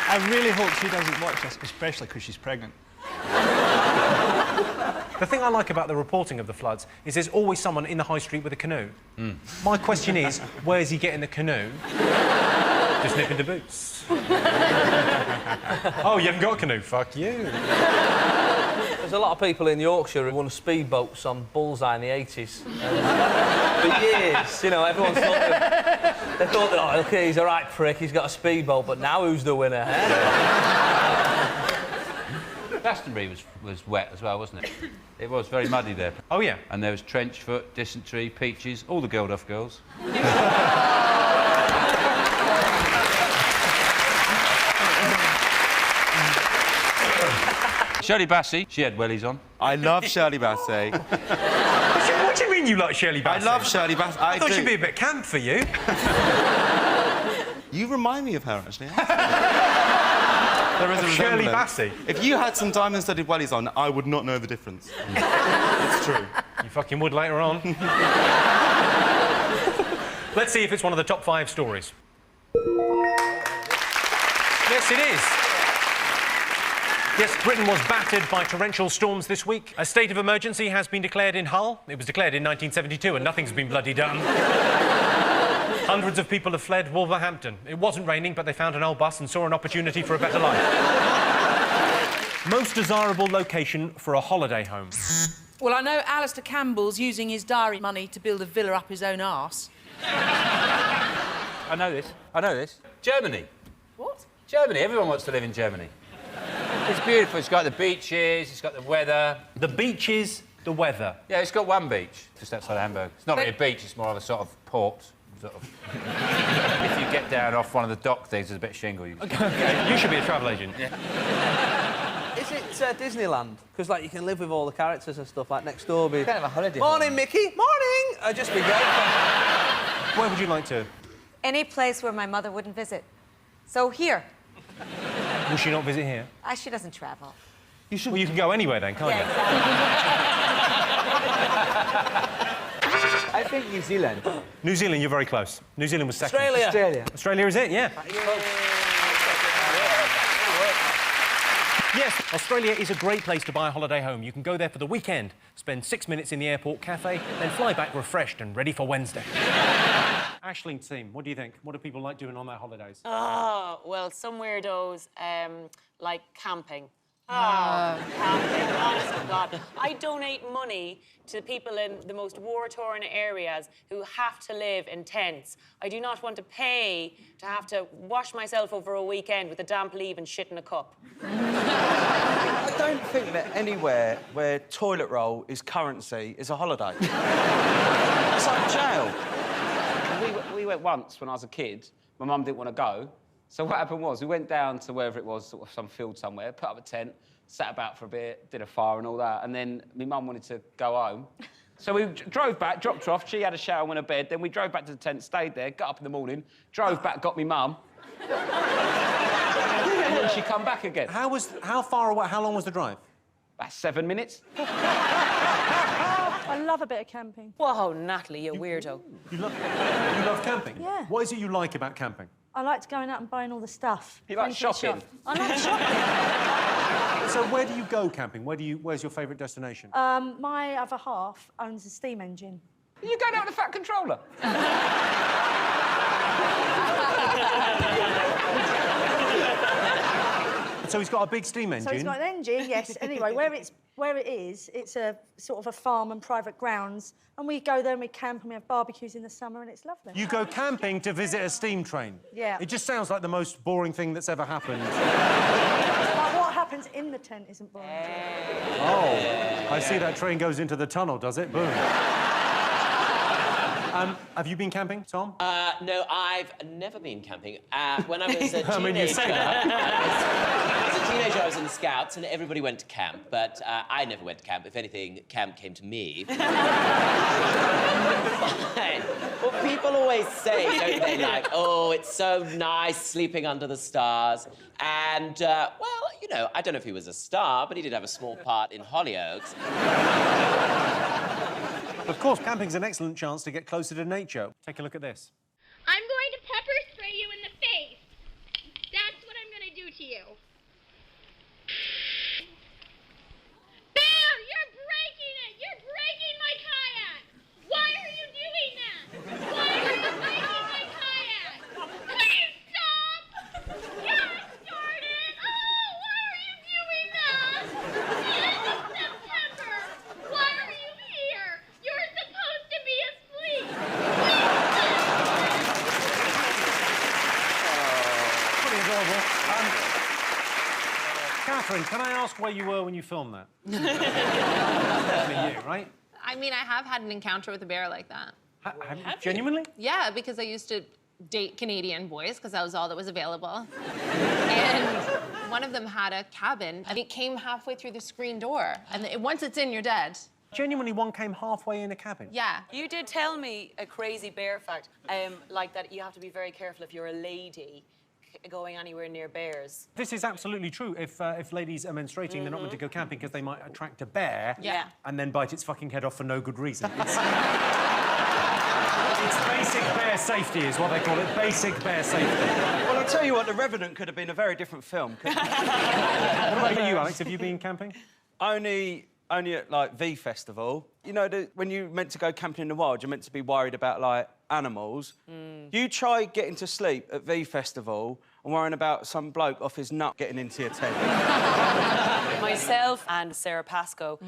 I really hope she doesn't watch this, especially because she's pregnant. The thing I like about the reporting of the floods is there's always someone in the high street with a canoe. My question is, where's he getting the canoe? Just nipping the boots. Oh, you haven't got a canoe? Fuck you. There's a lot of people in Yorkshire who won speedboats on Bullseye in the 80s. For years, you know, everyone thought they thought that, oh, OK, he's a right prick, he's got a speedboat, but now who's the winner, eh? Glastonbury was wet as well, wasn't it? It was very muddy there. Oh, yeah. And there was Trenchfoot, Dysentery, Peaches, all the Geldof girls. Shirley Bassey, she had wellies on. I love Shirley Bassey. What do you mean you like Shirley Bassey? I love Shirley Bassey. I thought she'd be a bit camp for you. You remind me of her, actually. There is a Shirley resemblance. Bassey? If you had some diamond-studded wellies on, I would not know the difference. It's true. You fucking would later on. Let's see if it's one of the top 5 stories. Yes, it is. Yes, Britain was battered by torrential storms this week. A state of emergency has been declared in Hull. It was declared in 1972 and nothing's been bloody done. Hundreds of people have fled Wolverhampton. It wasn't raining, but they found an old bus and saw an opportunity for a better life. Most desirable location for a holiday home. Well, I know Alistair Campbell's using his diary money to build a villa up his own arse. I know this. I know this. Germany. What? Germany. Everyone wants to live in Germany. It's beautiful. It's got the beaches, it's got the weather. The beaches, the weather. Yeah, it's got one beach, just outside Hamburg. It's not really a beach, it's more of a sort of port. Sort of. If you get down off one of the dock things, there's a bit of shingle. Okay, you should be a travel agent. Is it Disneyland? Because, like, you can live with all the characters and stuff, like, next door be... You can have a holiday. Morning, Mickey! Morning! I'd just be great. Where would you like to? Any place where my mother wouldn't visit. So here. Will she not visit here? She doesn't travel. You should. Well, you can go anywhere then, can't you? I think New Zealand. New Zealand, you're very close. New Zealand was second. Australia. Australia is it, yeah. Yes, Australia is a great place to buy a holiday home. You can go there for the weekend, spend 6 minutes in the airport cafe, then fly back refreshed and ready for Wednesday. Ashling team, what do you think? What do people like doing on their holidays? Oh, well, some weirdos like camping. Camping, honest to God. I donate money to people in the most war-torn areas who have to live in tents. I do not want to pay to have to wash myself over a weekend with a damp leave and shit in a cup. I don't think that anywhere where toilet roll is currency is a holiday. It's like jail. We went once when I was a kid. My mum didn't want to go. So what happened was we went down to wherever it was, sort of some field somewhere, put up a tent, sat about for a bit, did a fire and all that, and then my mum wanted to go home. So we drove back, dropped her off, she had a shower and went to bed, then we drove back to the tent, stayed there, got up in the morning, drove back, got me mum. And then she come back again. How far away, how long was the drive? About 7 minutes. I love a bit of camping. Whoa, Natalie, you weirdo. You love camping? Yeah. What is it you like about camping? I like going out and buying all the stuff. You like shopping? I like shopping. So where do you go camping? Where's your favourite destination? My other half owns a steam engine. You go down with a fat controller. So he's got a big steam engine? So he's got an engine, yes. Anyway, where it is, it's a sort of a farm and private grounds, and we go there and we camp and we have barbecues in the summer, and it's lovely. You go camping to visit a steam train? Yeah. It just sounds like the most boring thing that's ever happened. Like, what happens in the tent isn't boring. Oh, I see that train goes into the tunnel, does it? Boom. Have you been camping, Tom? No, I've never been camping. When I was a teenager... I mean, you say that. As a teenager, I was in the Scouts, and everybody went to camp, but I never went to camp. If anything, camp came to me. Fine. Well, people always say, don't they, like, oh, it's so nice sleeping under the stars. And, well, you know, I don't know if he was a star, but he did have a small part in Hollyoaks. Of course, camping's an excellent chance to get closer to nature. Take a look at this. I'm going to pepper spray you in the face. That's what I'm going to do to you. Bear, you're breaking it! You're breaking my kayak! Why are you doing that? Why are you breaking my kayak? Please stop! Yes, darn it! Oh, why are you doing that? The end of September! Why are you here? You're supposed to be asleep! Pretty adorable. Catherine, can I ask where you were when you filmed that? Definitely you, right? I mean, I have had an encounter with a bear like that. Have you? Genuinely? Yeah, because I used to date Canadian boys, because that was all that was available. And one of them had a cabin, and it came halfway through the screen door. And once it's in, you're dead. Genuinely, one came halfway in a cabin? Yeah. You did tell me a crazy bear fact, like that you have to be very careful if you're a lady going anywhere near bears. This is absolutely true. If ladies are menstruating, they're not meant to go camping because they might attract a bear and then bite its fucking head off for no good reason. It's basic bear safety is what they call it, basic bear safety. Well, I'll tell you what, The Revenant could have been a very different film. What about you, Alex? Have you been camping? Only at, like, V Festival. You know, when you're meant to go camping in the wild, you're meant to be worried about, like, animals. You try getting to sleep at V Festival and worrying about some bloke off his nut getting into your tent. Myself and Sarah Pascoe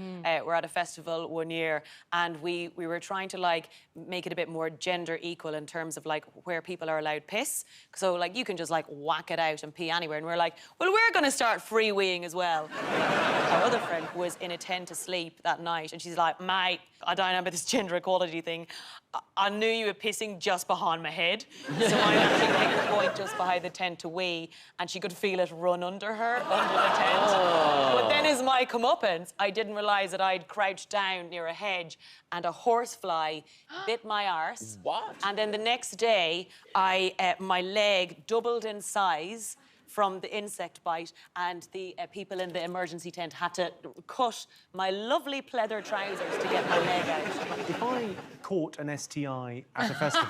were at a festival one year, and we were trying to, like, make it a bit more gender equal in terms of, like, where people are allowed piss. So, like, you can just, like, whack it out and pee anywhere. And we're like, well, we're going to start free-weeing as well. Our other friend was in a tent asleep that night, and she's like, mate, I don't know about this gender equality thing. I knew you were pissing just behind my head. So I actually picked the point just behind the tent to wee, and she could feel it run under her, under the tent. Oh. But then as my comeuppance, I didn't realise that I'd crouched down near a hedge and a horsefly bit my arse. What? And then the next day, my leg doubled in size from the insect bite, and the people in the emergency tent had to cut my lovely pleather trousers to get my leg out. If I caught an STI at a festival,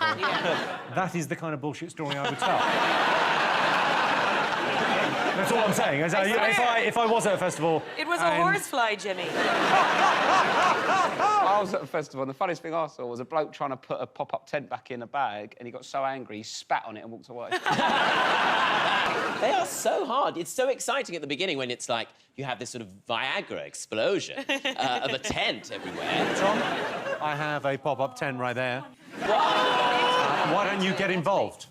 that is the kind of bullshit story I would tell. That's all I'm saying. If I was at a festival... It was a horsefly, Jimmy. I was at a festival, and the funniest thing I saw was a bloke trying to put a pop-up tent back in a bag, and he got so angry, he spat on it and walked away. They are so hard. It's so exciting at the beginning when it's like you have this sort of Viagra explosion of a tent everywhere. Tom, I have a pop-up tent right there. Why don't you get involved?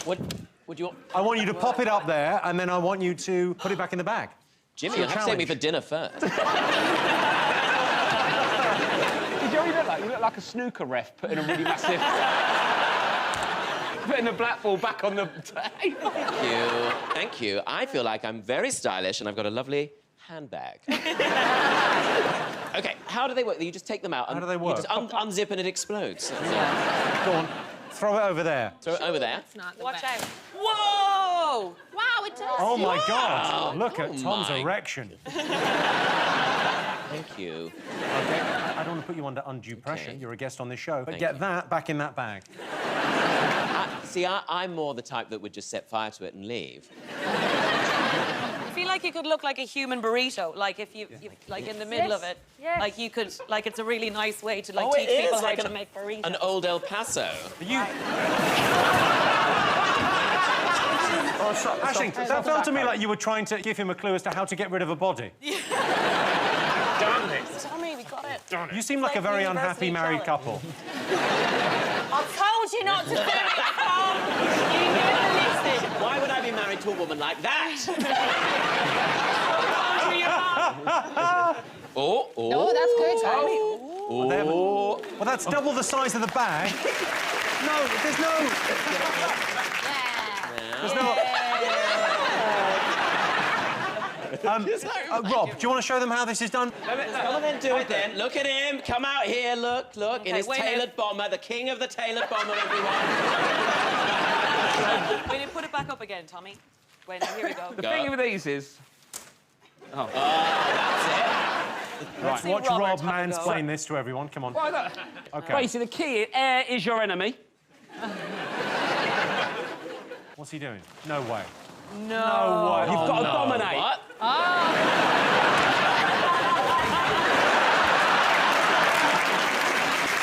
What would you want? I want you to pop it up there, and then I want you to put it back in the bag. Jimmy, you'll have to take me for dinner first. Did you know what you look like? You look like a snooker ref putting a really massive... putting the black ball back on the table. Thank you. Thank you. I feel like I'm very stylish and I've got a lovely handbag. OK, how do they work? You just take them out and... How do they work? You just unzip and it explodes. Go on. Throw it over there. Throw it over there. Watch out. Whoa! Wow, it does. Oh, my God. Wow. Look at Tom's erection. Thank you. OK, I don't want to put you under undue pressure. You're a guest on this show. But get that back in that bag. See, I'm more the type that would just set fire to it and leave. I feel like you could look like a human burrito, like if you like in the middle of it. Yes. Like you could, like it's a really nice way to like Oh, teach it people is, how like to make burritos. An old El Paso. You... Ashling, that felt to me like you were trying to give him a clue as to how to get rid of a body. Damn it. Tommy, we got it. You seem like a very unhappy married couple. I told you not to do it, Tom. You never listen. Why would I be married to a woman like that? Oh, that's good, Tommy. Well, that's double the size of the bag. No, there's no... There's no... Rob, do you want to show them how this is done? Come on then, do it then. Look at him. Come out here, look. Okay, in his wait tailored bomber, the king of the tailored bomber, everyone. Wait, put it back up again, Tommy. Wait, here we go. The thing with these is... Oh, that's it. Right, watch Rob mansplain this to everyone. Come on. Okay. Basically, the key is air is your enemy. What's he doing? No way. No. No way. You've got to dominate. What?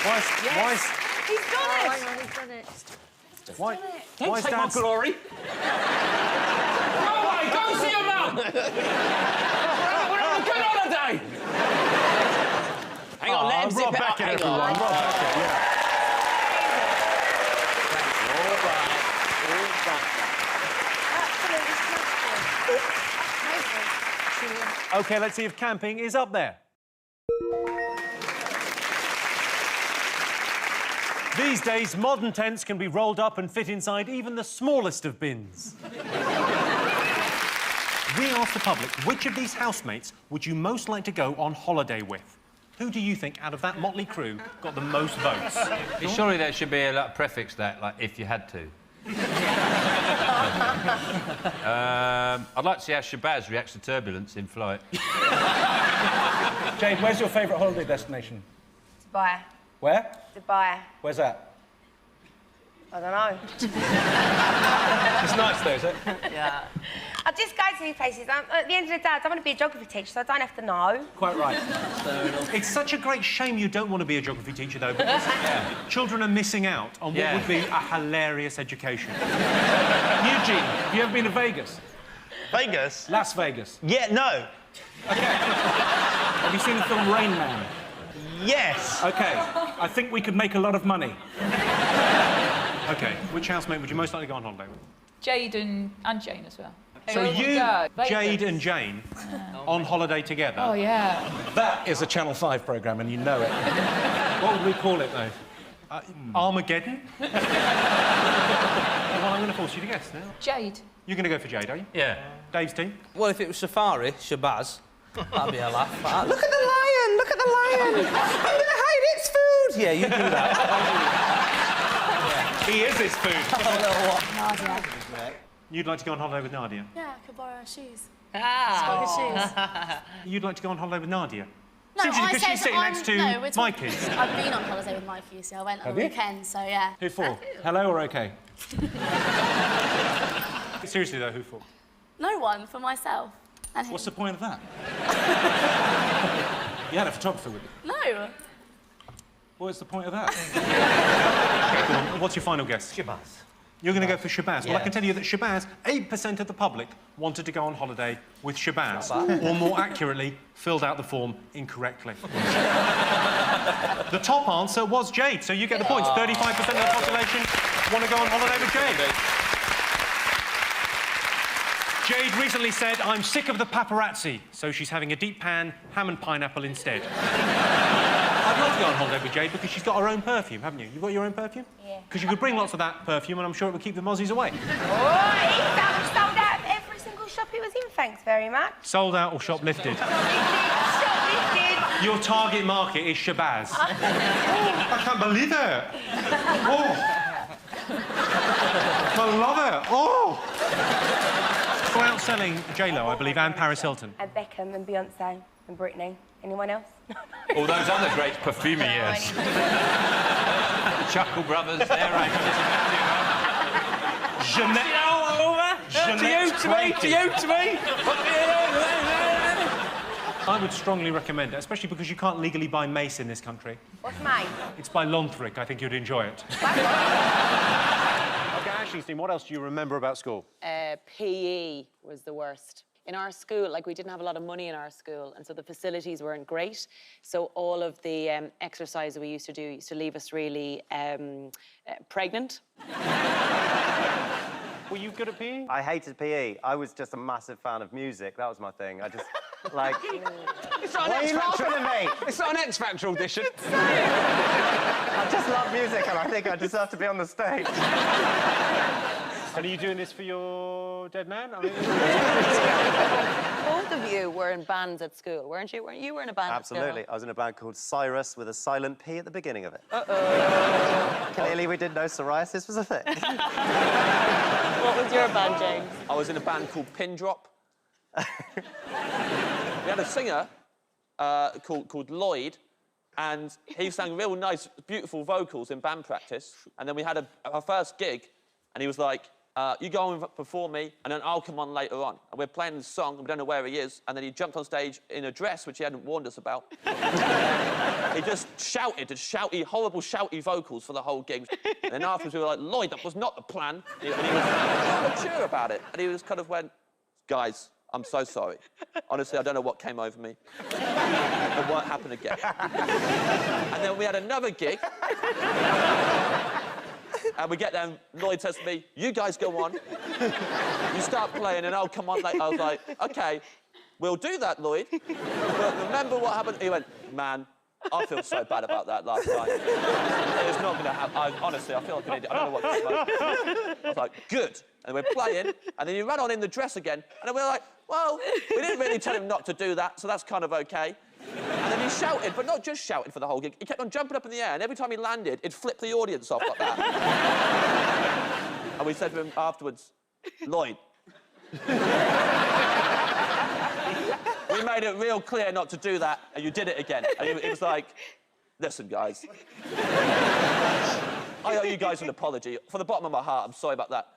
Why is... He's done it! Hang on, he's done it. Why Don't is take my Dad... glory. Go away, go see your mum. We're on a good holiday. Hang on, let him zip Rob it up. Beckett, Hang everyone. on. Rob Beckett, yeah. OK, let's see if camping is up there. These days, modern tents can be rolled up and fit inside even the smallest of bins. We asked the public, which of these housemates would you most like to go on holiday with? Who do you think, out of that motley crew, got the most votes? Surely there should be a prefix that, like, if you had to. I'd like to see how Shabazz reacts to turbulence in flight. Jade, where's your favourite holiday destination? Dubai. Where? Dubai. Where's that? I don't know. It's nice though, is it? Yeah. I just go to these places. At the end of the day, I don't want to be a geography teacher, so I don't have to know. Quite right. It's such a great shame you don't want to be a geography teacher, though, because children are missing out on what would be a hilarious education. Eugene, have you ever been to Vegas? Vegas? Las Vegas. Yeah, no. Have you seen the film Rain Man? Yes. OK, I think we could make a lot of money. OK, which housemate would you most like to go on holiday with? Jade and Jane as well. So you, Jade and Jane, on holiday together? Oh, yeah. That is a Channel 5 programme, and you know it. What would we call it, though? Armageddon? Well, I'm going to force you to guess now. Jade. You're going to go for Jade, are you? Yeah. Dave's team? Well, if it was Safari, Shabazz, that'd be a laugh. Look at the lion! Look at the lion! I'm gonna hide its food! Yeah, you do that. He is his food. Nadia. You'd like to go on holiday with Nadia? Yeah, I could borrow her shoes. You'd like to go on holiday with Nadia? No, Simply I because said she's sitting next to my kids. I've been on holiday with Mikey, so I went on Have the you? weekend, so yeah. Who for? Hello or OK? Seriously, though, who for? No one, for myself. And What's the point of that? You had a photographer with you. No. What's the point of that? OK, go on. What's your final guess? Shabazz. You're going to go for Shabazz. Well, I can tell you that Shabazz, 8% of the public wanted to go on holiday with Shabazz. Or more accurately, filled out the form incorrectly. The top answer was Jade, so you get the points. 35% of the population want to go on holiday with Jade. Jade recently said, I'm sick of the paparazzi, so she's having a deep pan ham and pineapple instead. I'd love to go on holiday with Jade because she's got her own perfume, haven't you? You've got your own perfume? Yeah. Because you could bring lots of that perfume and I'm sure it would keep the mozzies away. Oh, that was sold out of every single shop it was in, thanks very much. Sold out or shoplifted? Shoplifted. Your target market is Shabazz. Oh, I can't believe it. Oh. I love it. Oh. So outselling J-Lo, I believe, and Paris Hilton. And Beckham and Beyonce and Britney. Anyone else? All those other great perfumiers. Chuckle Brothers, they're right. Jeanette. To you, to me. I would strongly recommend it, especially because you can't legally buy mace in this country. What's mine? It's by Lonthric. I think you'd enjoy it. OK, Ashley's team, what else do you remember about school? PE was the worst. In our school, like, we didn't have a lot of money in our school, and so the facilities weren't great. So all of the exercise we used to do used to leave us really pregnant. Were you good at PE? I hated PE. I was just a massive fan of music. That was my thing. I just, like... It's not Why an are you X-Factor. laughing at me? It's not an X-Factor audition. I just love music, and I think I deserve to be on the stage. And are you doing this for your dead man? I mean... Both of you were in bands at school, weren't you? You were in a band Absolutely. at I was in a band called Cyrus with a silent P at the beginning of it. Uh-oh. Clearly, we didn't know psoriasis was a thing. What was your band, James? I was in a band called Pin Drop. We had a singer called Lloyd, and he sang real nice, beautiful vocals in band practice. And then we had our first gig, and he was like, you go and perform me, and then I'll come on later on. And we're playing the song, and we don't know where he is, and then he jumped on stage in a dress, which he hadn't warned us about. He just shouted, horrible shouty vocals for the whole gig. And then afterwards we were like, Lloyd, that was not the plan. And he was so mature about it. And he was kind of went, guys, I'm so sorry. Honestly, I don't know what came over me. It won't happen again. And then we had another gig. And we get there, and Lloyd says to me, you guys go on. You start playing, and I'll come on later. I was like, OK, we'll do that, Lloyd. But remember what happened? He went, man, I feel so bad about that last night. It's not going to happen. Honestly, I feel like an idiot. I don't know what came over. I was like, good. And we're playing, and then he ran on in the dress again. And then we were like, well, we didn't really tell him not to do that, so that's kind of OK. And then he shouted, but not just shouted for the whole gig. He kept on jumping up in the air, and every time he landed, it'd flip the audience off like that. And we said to him afterwards, Lloyd, we made it real clear not to do that, and you did it again. And it was like, listen, guys, I owe you guys an apology. From the bottom of my heart, I'm sorry about that.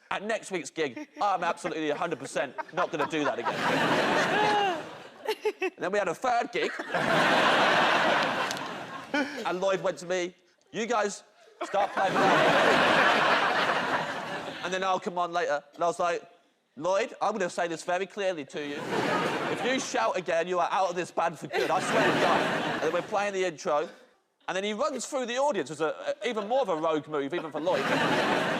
At next week's gig, I'm absolutely 100% not going to do that again. And then we had a third gig. And Lloyd went to me, you guys start playing that. And then I'll come on later. And I was like, Lloyd, I'm going to say this very clearly to you. If you shout again, you are out of this band for good. I swear to God. And then we're playing the intro. And then he runs through the audience. It was even more of a rogue move, even for Lloyd.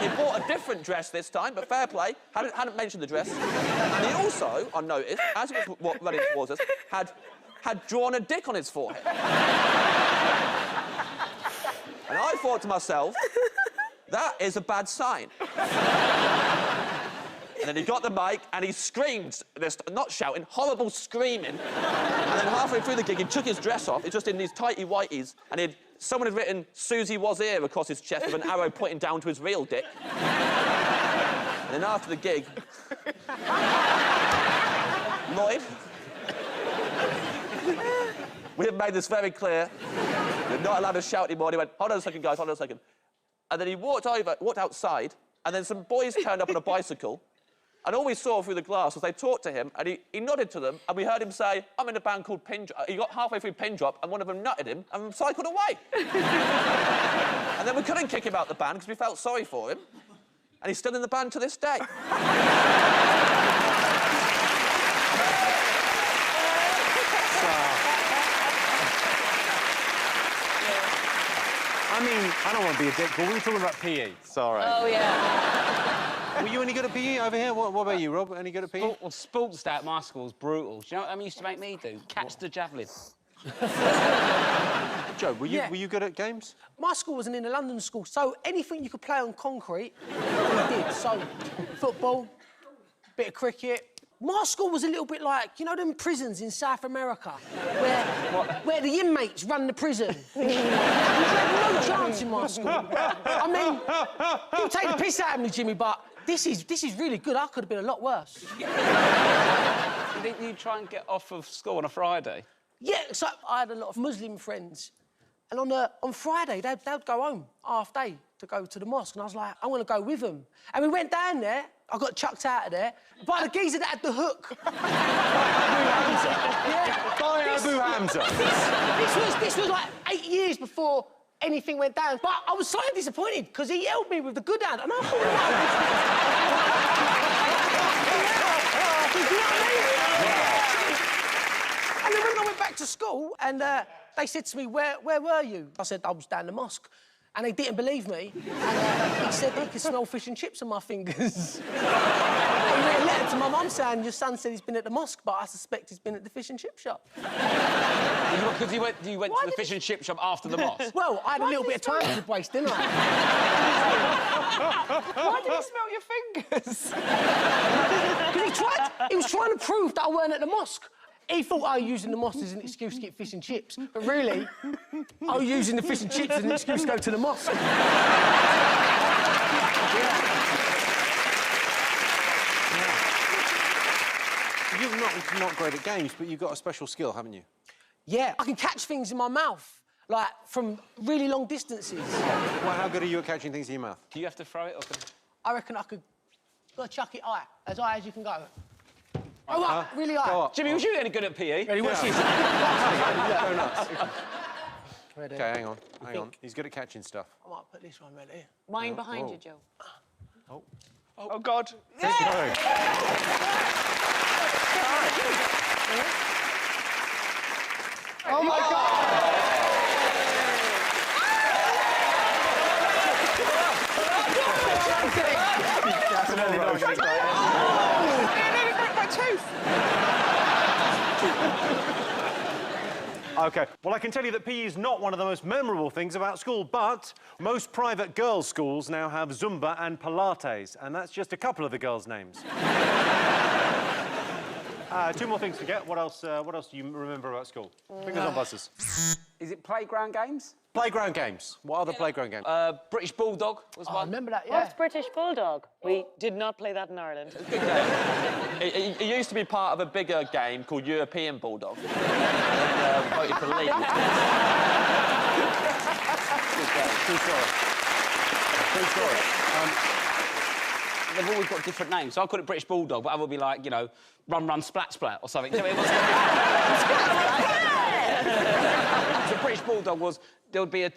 He bought a different dress this time, but fair play. Hadn't mentioned the dress. And he also, I noticed, as he was running towards us, had drawn a dick on his forehead. And I thought to myself, that is a bad sign. And then he got the mic and he screamed, not shouting, horrible screaming. And then halfway through the gig, he took his dress off. He's just in these tighty whities, and someone had written Susie was here across his chest with an arrow pointing down to his real dick. And then after the gig, Lloyd, we have made this very clear. You're not allowed to shout anymore. And he went, hold on a second, guys, hold on a second. And then he walked outside, and then some boys turned up on a bicycle. And all we saw through the glass was they talked to him, and he nodded to them, and we heard him say, I'm in a band called Pin Drop. He got halfway through Pin Drop, and one of them nutted him and cycled away. And then we couldn't kick him out the band because we felt sorry for him. And he's still in the band to this day. I mean, I don't want to be a dick, but we were talking about PE. Sorry. Oh, yeah. Were you any good at PE over here? What about you, Rob? Any good at PE? Well, sports day at my school was brutal. Do you know what used to make me do? Catch the javelin. Joe, were you good at games? My school wasn't in a London school, so anything you could play on concrete, we did. So, football, bit of cricket. My school was a little bit like, you know them prisons in South America, where the inmates run the prison. You had no chance in my school. I mean, you take the piss out of me, Jimmy, but this is really good. I could have been a lot worse. Didn't you try and get off of school on a Friday? Yeah, so I had a lot of Muslim friends, and on Friday they'd go home half day to go to the mosque, and I was like, I want to go with them. And we went down there. I got chucked out of there by the geezer that had the hook. By Abu Hamza. This was like 8 years before anything went down. But I was slightly disappointed because he held me with the good hand, and I thought, And then when I went back to school, and they said to me, where were you? I said, I was down the mosque. And they didn't believe me. And he said that he could smell fish and chips on my fingers. He wrote a letter to my mum saying, your son said he's been at the mosque, but I suspect he's been at the fish and chip shop. Because you went to the fish and chip shop after the mosque? Well, I had a little bit of time to waste, didn't I? Why did he smell your fingers? Because he was trying to prove that I weren't at the mosque. He thought I was using the mosque as an excuse to get fish and chips, but really, I was using the fish and chips as an excuse to go to the mosque. You're not great at games, but you've got a special skill, haven't you? Yeah, I can catch things in my mouth, like, from really long distances. Well, how good are you at catching things in your mouth? Do you have to throw it, or can... I reckon I could chuck it high as you can go. Oh, up, really high. Jimmy, was you any good at PE? Ready, watch this. Go nuts. Ready. OK, hang on. He's good at catching stuff. I might put this one ready. Mine behind you, Joe. Oh. Oh, God. Yeah. Oh, my God! Definitely not going to try it. OK, well, I can tell you that PE is not one of the most memorable things about school, but most private girls' schools now have Zumba and Pilates, and that's just a couple of the girls' names. Two more things to get. What else do you remember about school? Fingers on buzzers. Is it playground games? Playground games. What other playground games? British Bulldog was one. I remember that, yeah. What's British Bulldog? We did not play that in Ireland. It used to be part of a bigger game called European Bulldog. And voted for league. True story. They've always got different names. So I call it British Bulldog, but I would be like, you know, Run, Run, Splat, Splat or something. So British Bulldog was, there would be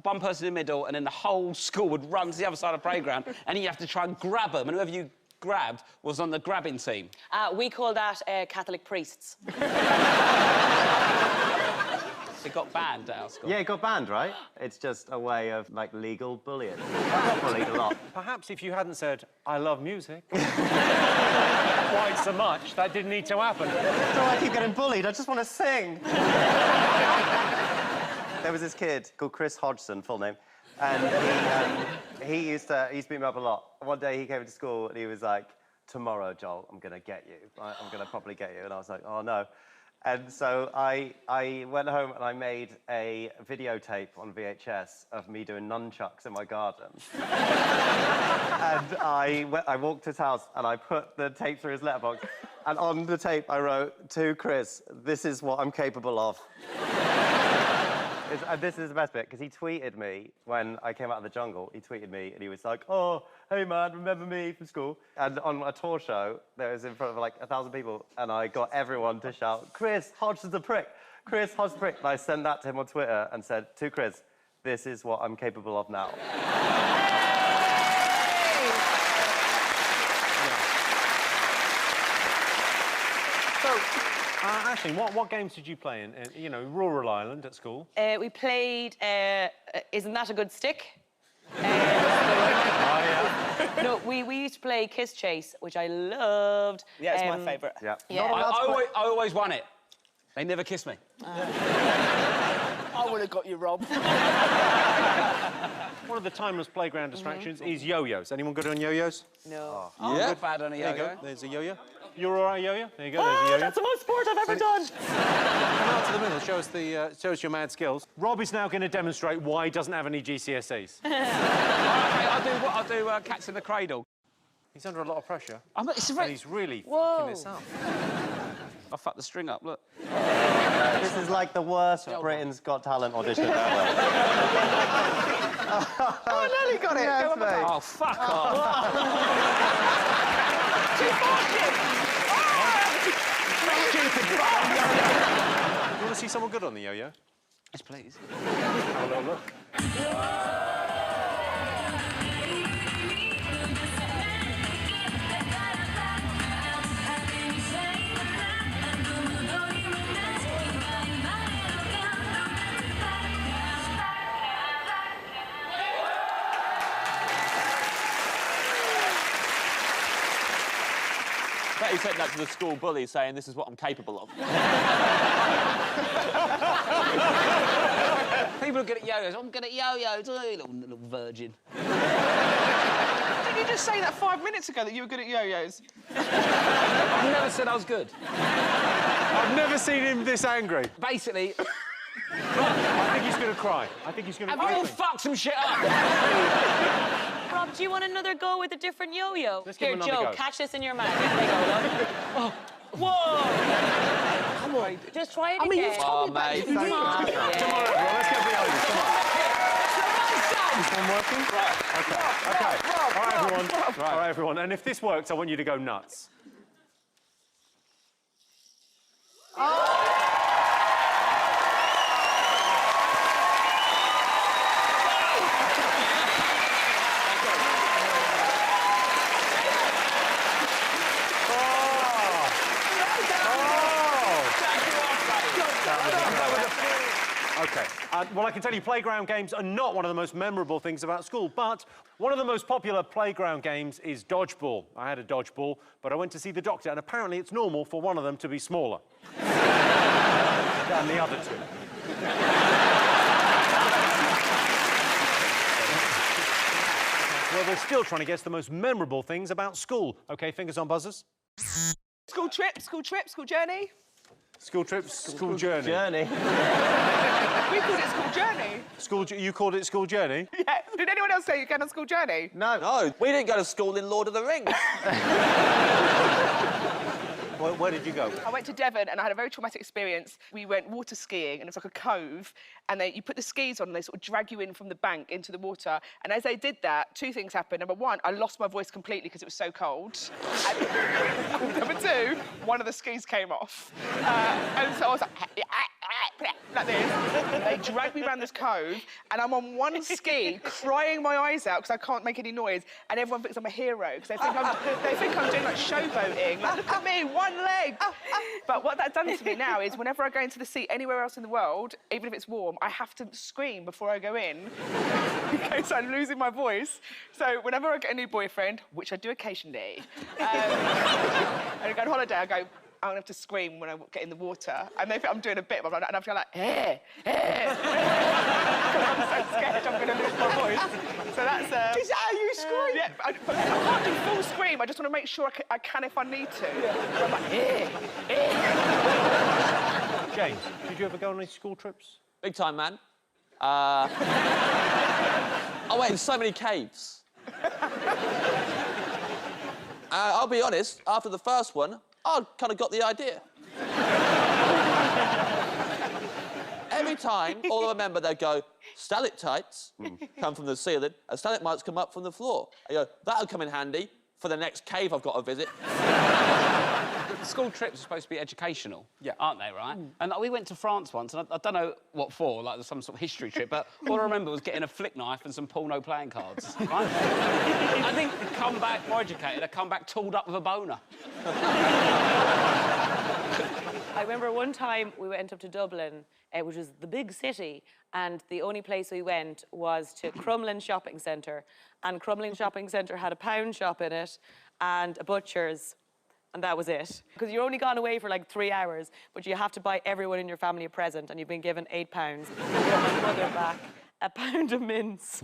one person in the middle, and then the whole school would run to the other side of the playground, and you have to try and grab them, and whoever you grabbed was on the grabbing team. We call that Catholic priests. It got banned at our school. Yeah, it got banned, right? It's just a way of, like, legal bullying. I got bullied a lot. Perhaps if you hadn't said, I love music quite so much, that didn't need to happen. So I keep getting bullied. I just want to sing. There was this kid called Chris Hodgson, full name, and he used to beat me up a lot. One day he came into school and he was like, tomorrow, Joel, I'm going to get you. I'm going to properly get you. And I was like, oh, no. And so I went home and I made a videotape on VHS of me doing nunchucks in my garden. And I walked to his house and I put the tape through his letterbox. And on the tape I wrote, to Chris, this is what I'm capable of. And this is the best bit, because he tweeted me when I came out of the jungle. He tweeted me and he was like, oh, hey, man, remember me from school? And on a tour show, there was in front of, like, 1,000 people, and I got everyone to shout, Chris, Hodgson's a prick. Chris, Hodgson's a prick. And I sent that to him on Twitter and said, to Chris, this is what I'm capable of now. So, Aisling, what games did you play in, you know, rural Ireland at school? We played Isn't That a Good Stick? Oh, yeah. No, we used to play Kiss Chase, which I loved. Yeah, it's my favourite. Yeah. I always won it. They never kissed me. I would have got you, Rob. One of the timeless playground distractions is yo-yos. Anyone good on yo-yos? No. Oh, Yeah. good bad on a There you yo-yo. go. There's a yo-yo. You're all right, yo-yo? There you go, there's a yo-yo. That's the most sport I've ever done. Come out to the middle, show us your mad skills. Rob is now going to demonstrate why he doesn't have any GCSEs. I'll do Cats in the Cradle. He's under a lot of pressure. And he's really Whoa. fucking this up. I fucked the string up, look. This is like the worst Britain's Got Talent audition ever. I nearly got it. Yes, mate. Oh, fuck off. You want to see someone good on the yo-yo? Yes, please. Have a little look. bet he said that to the school bully, saying, this is what I'm capable of. People are good at yo-yos. I'm good at yo-yos, little virgin. Didn't you just say that 5 minutes ago, that you were good at yo-yos? I've never said I was good. I've never seen him this angry. Basically... I think he's going to cry. I think he's going to cry. I will fuck some shit up. Rob, do you want another go with a different yo-yo? Let's give Here, him another Joe, go. catch this in your mouth. There you go, look. Whoa! Come on. Just try it I mean, again. you've told me about mate. it. Come on. Come on, everyone, let's get behind this. Come on. This one working? Right. OK. All right, everyone. All right, everyone. And if this works, I want you to go nuts. OK. Well, I can tell you playground games are not one of the most memorable things about school, but one of the most popular playground games is dodgeball. I had a dodgeball, but I went to see the doctor, and apparently it's normal for one of them to be smaller than the other two. Well, we're still trying to guess the most memorable things about school. OK, fingers on buzzers. School trip, school journey. School trips, school journey. Journey. We called it school journey. You called it school journey? Yeah. Did anyone else say you go on school journey? No. No, we didn't go to school in Lord of the Rings. Where did you go? I went to Devon and I had a very traumatic experience. We went water skiing and it was like a cove, and you put the skis on and they sort of drag you in from the bank into the water. And as they did that, two things happened. Number one, I lost my voice completely because it was so cold. And number two, one of the skis came off. And so I was like this. They dragged me around this cove and I'm on one ski crying my eyes out because I can't make any noise, and everyone thinks I'm a hero because they think I'm doing like showboating. Like, look at me, one leg. But what that's done to me now is whenever I go into the sea anywhere else in the world, even if it's warm, I have to scream before I go in in case I'm losing my voice. So whenever I get a new boyfriend, which I do occasionally, and I go on holiday, I go, I'm gonna have to scream when I get in the water. And they think I'm doing a bit, and I have to go like, eh. I'm so scared I'm gonna lose my voice. So that's... Is that how you scream? Yeah, but I can't do full scream. I just want to make sure I can if I need to. Yeah. I'm like, James, did you ever go on any school trips? Big time, man. I went in so many caves. I'll be honest, after the first one, I kind of got the idea. Every time, all I remember, they'd go, stalactites come from the ceiling, and stalagmites come up from the floor. I go, that'll come in handy for the next cave I've got to visit. School trips are supposed to be educational, aren't they, right? And we went to France once, and I don't know what for, like some sort of history trip, but all I remember was getting a flick knife and some porno playing cards. Right? I think come back more educated, I come back tooled up with a boner. I remember one time we went up to Dublin, which was the big city, and the only place we went was to Crumlin Shopping Centre. And Crumlin Shopping Centre had a pound shop in it and a butcher's, and that was it. Because you're only gone away for like 3 hours, but you have to buy everyone in your family a present, and you've been given £8. I brought my mother back a pound of mince.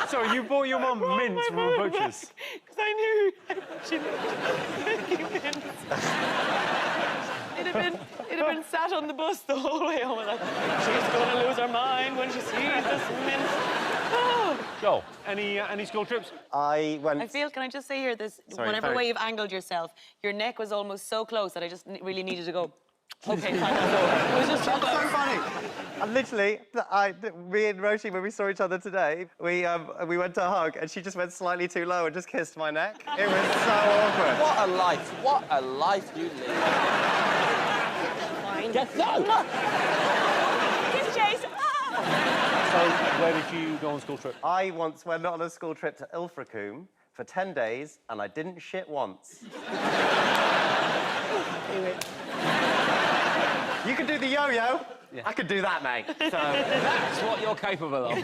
Sorry, you bought your mum mince from a butcher's? Because I knew she loved making mince. It had been sat on the bus the whole way home. Like, she's going to lose her mind when she sees this mince. Oh. Joel, any school trips? I went... I feel, can I just say here, this, Sorry, whatever way you've angled yourself, your neck was almost so close that I just really needed to go, OK, fine, that's over. It was just so so funny. And literally, me and Roshi, when we saw each other today, we went to hug, and she just went slightly too low and just kissed my neck. It was so awkward. What a life. What a life you live. Fine. Get no! Kiss Chase! So, where did you go on school trip? I once went on a school trip to Ilfracombe for 10 days, and I didn't shit once. You can do the yo-yo. Yeah. I could do that, mate. So... That's what you're capable of.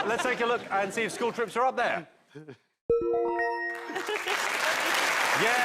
Let's take a look and see if school trips are up there. Yes,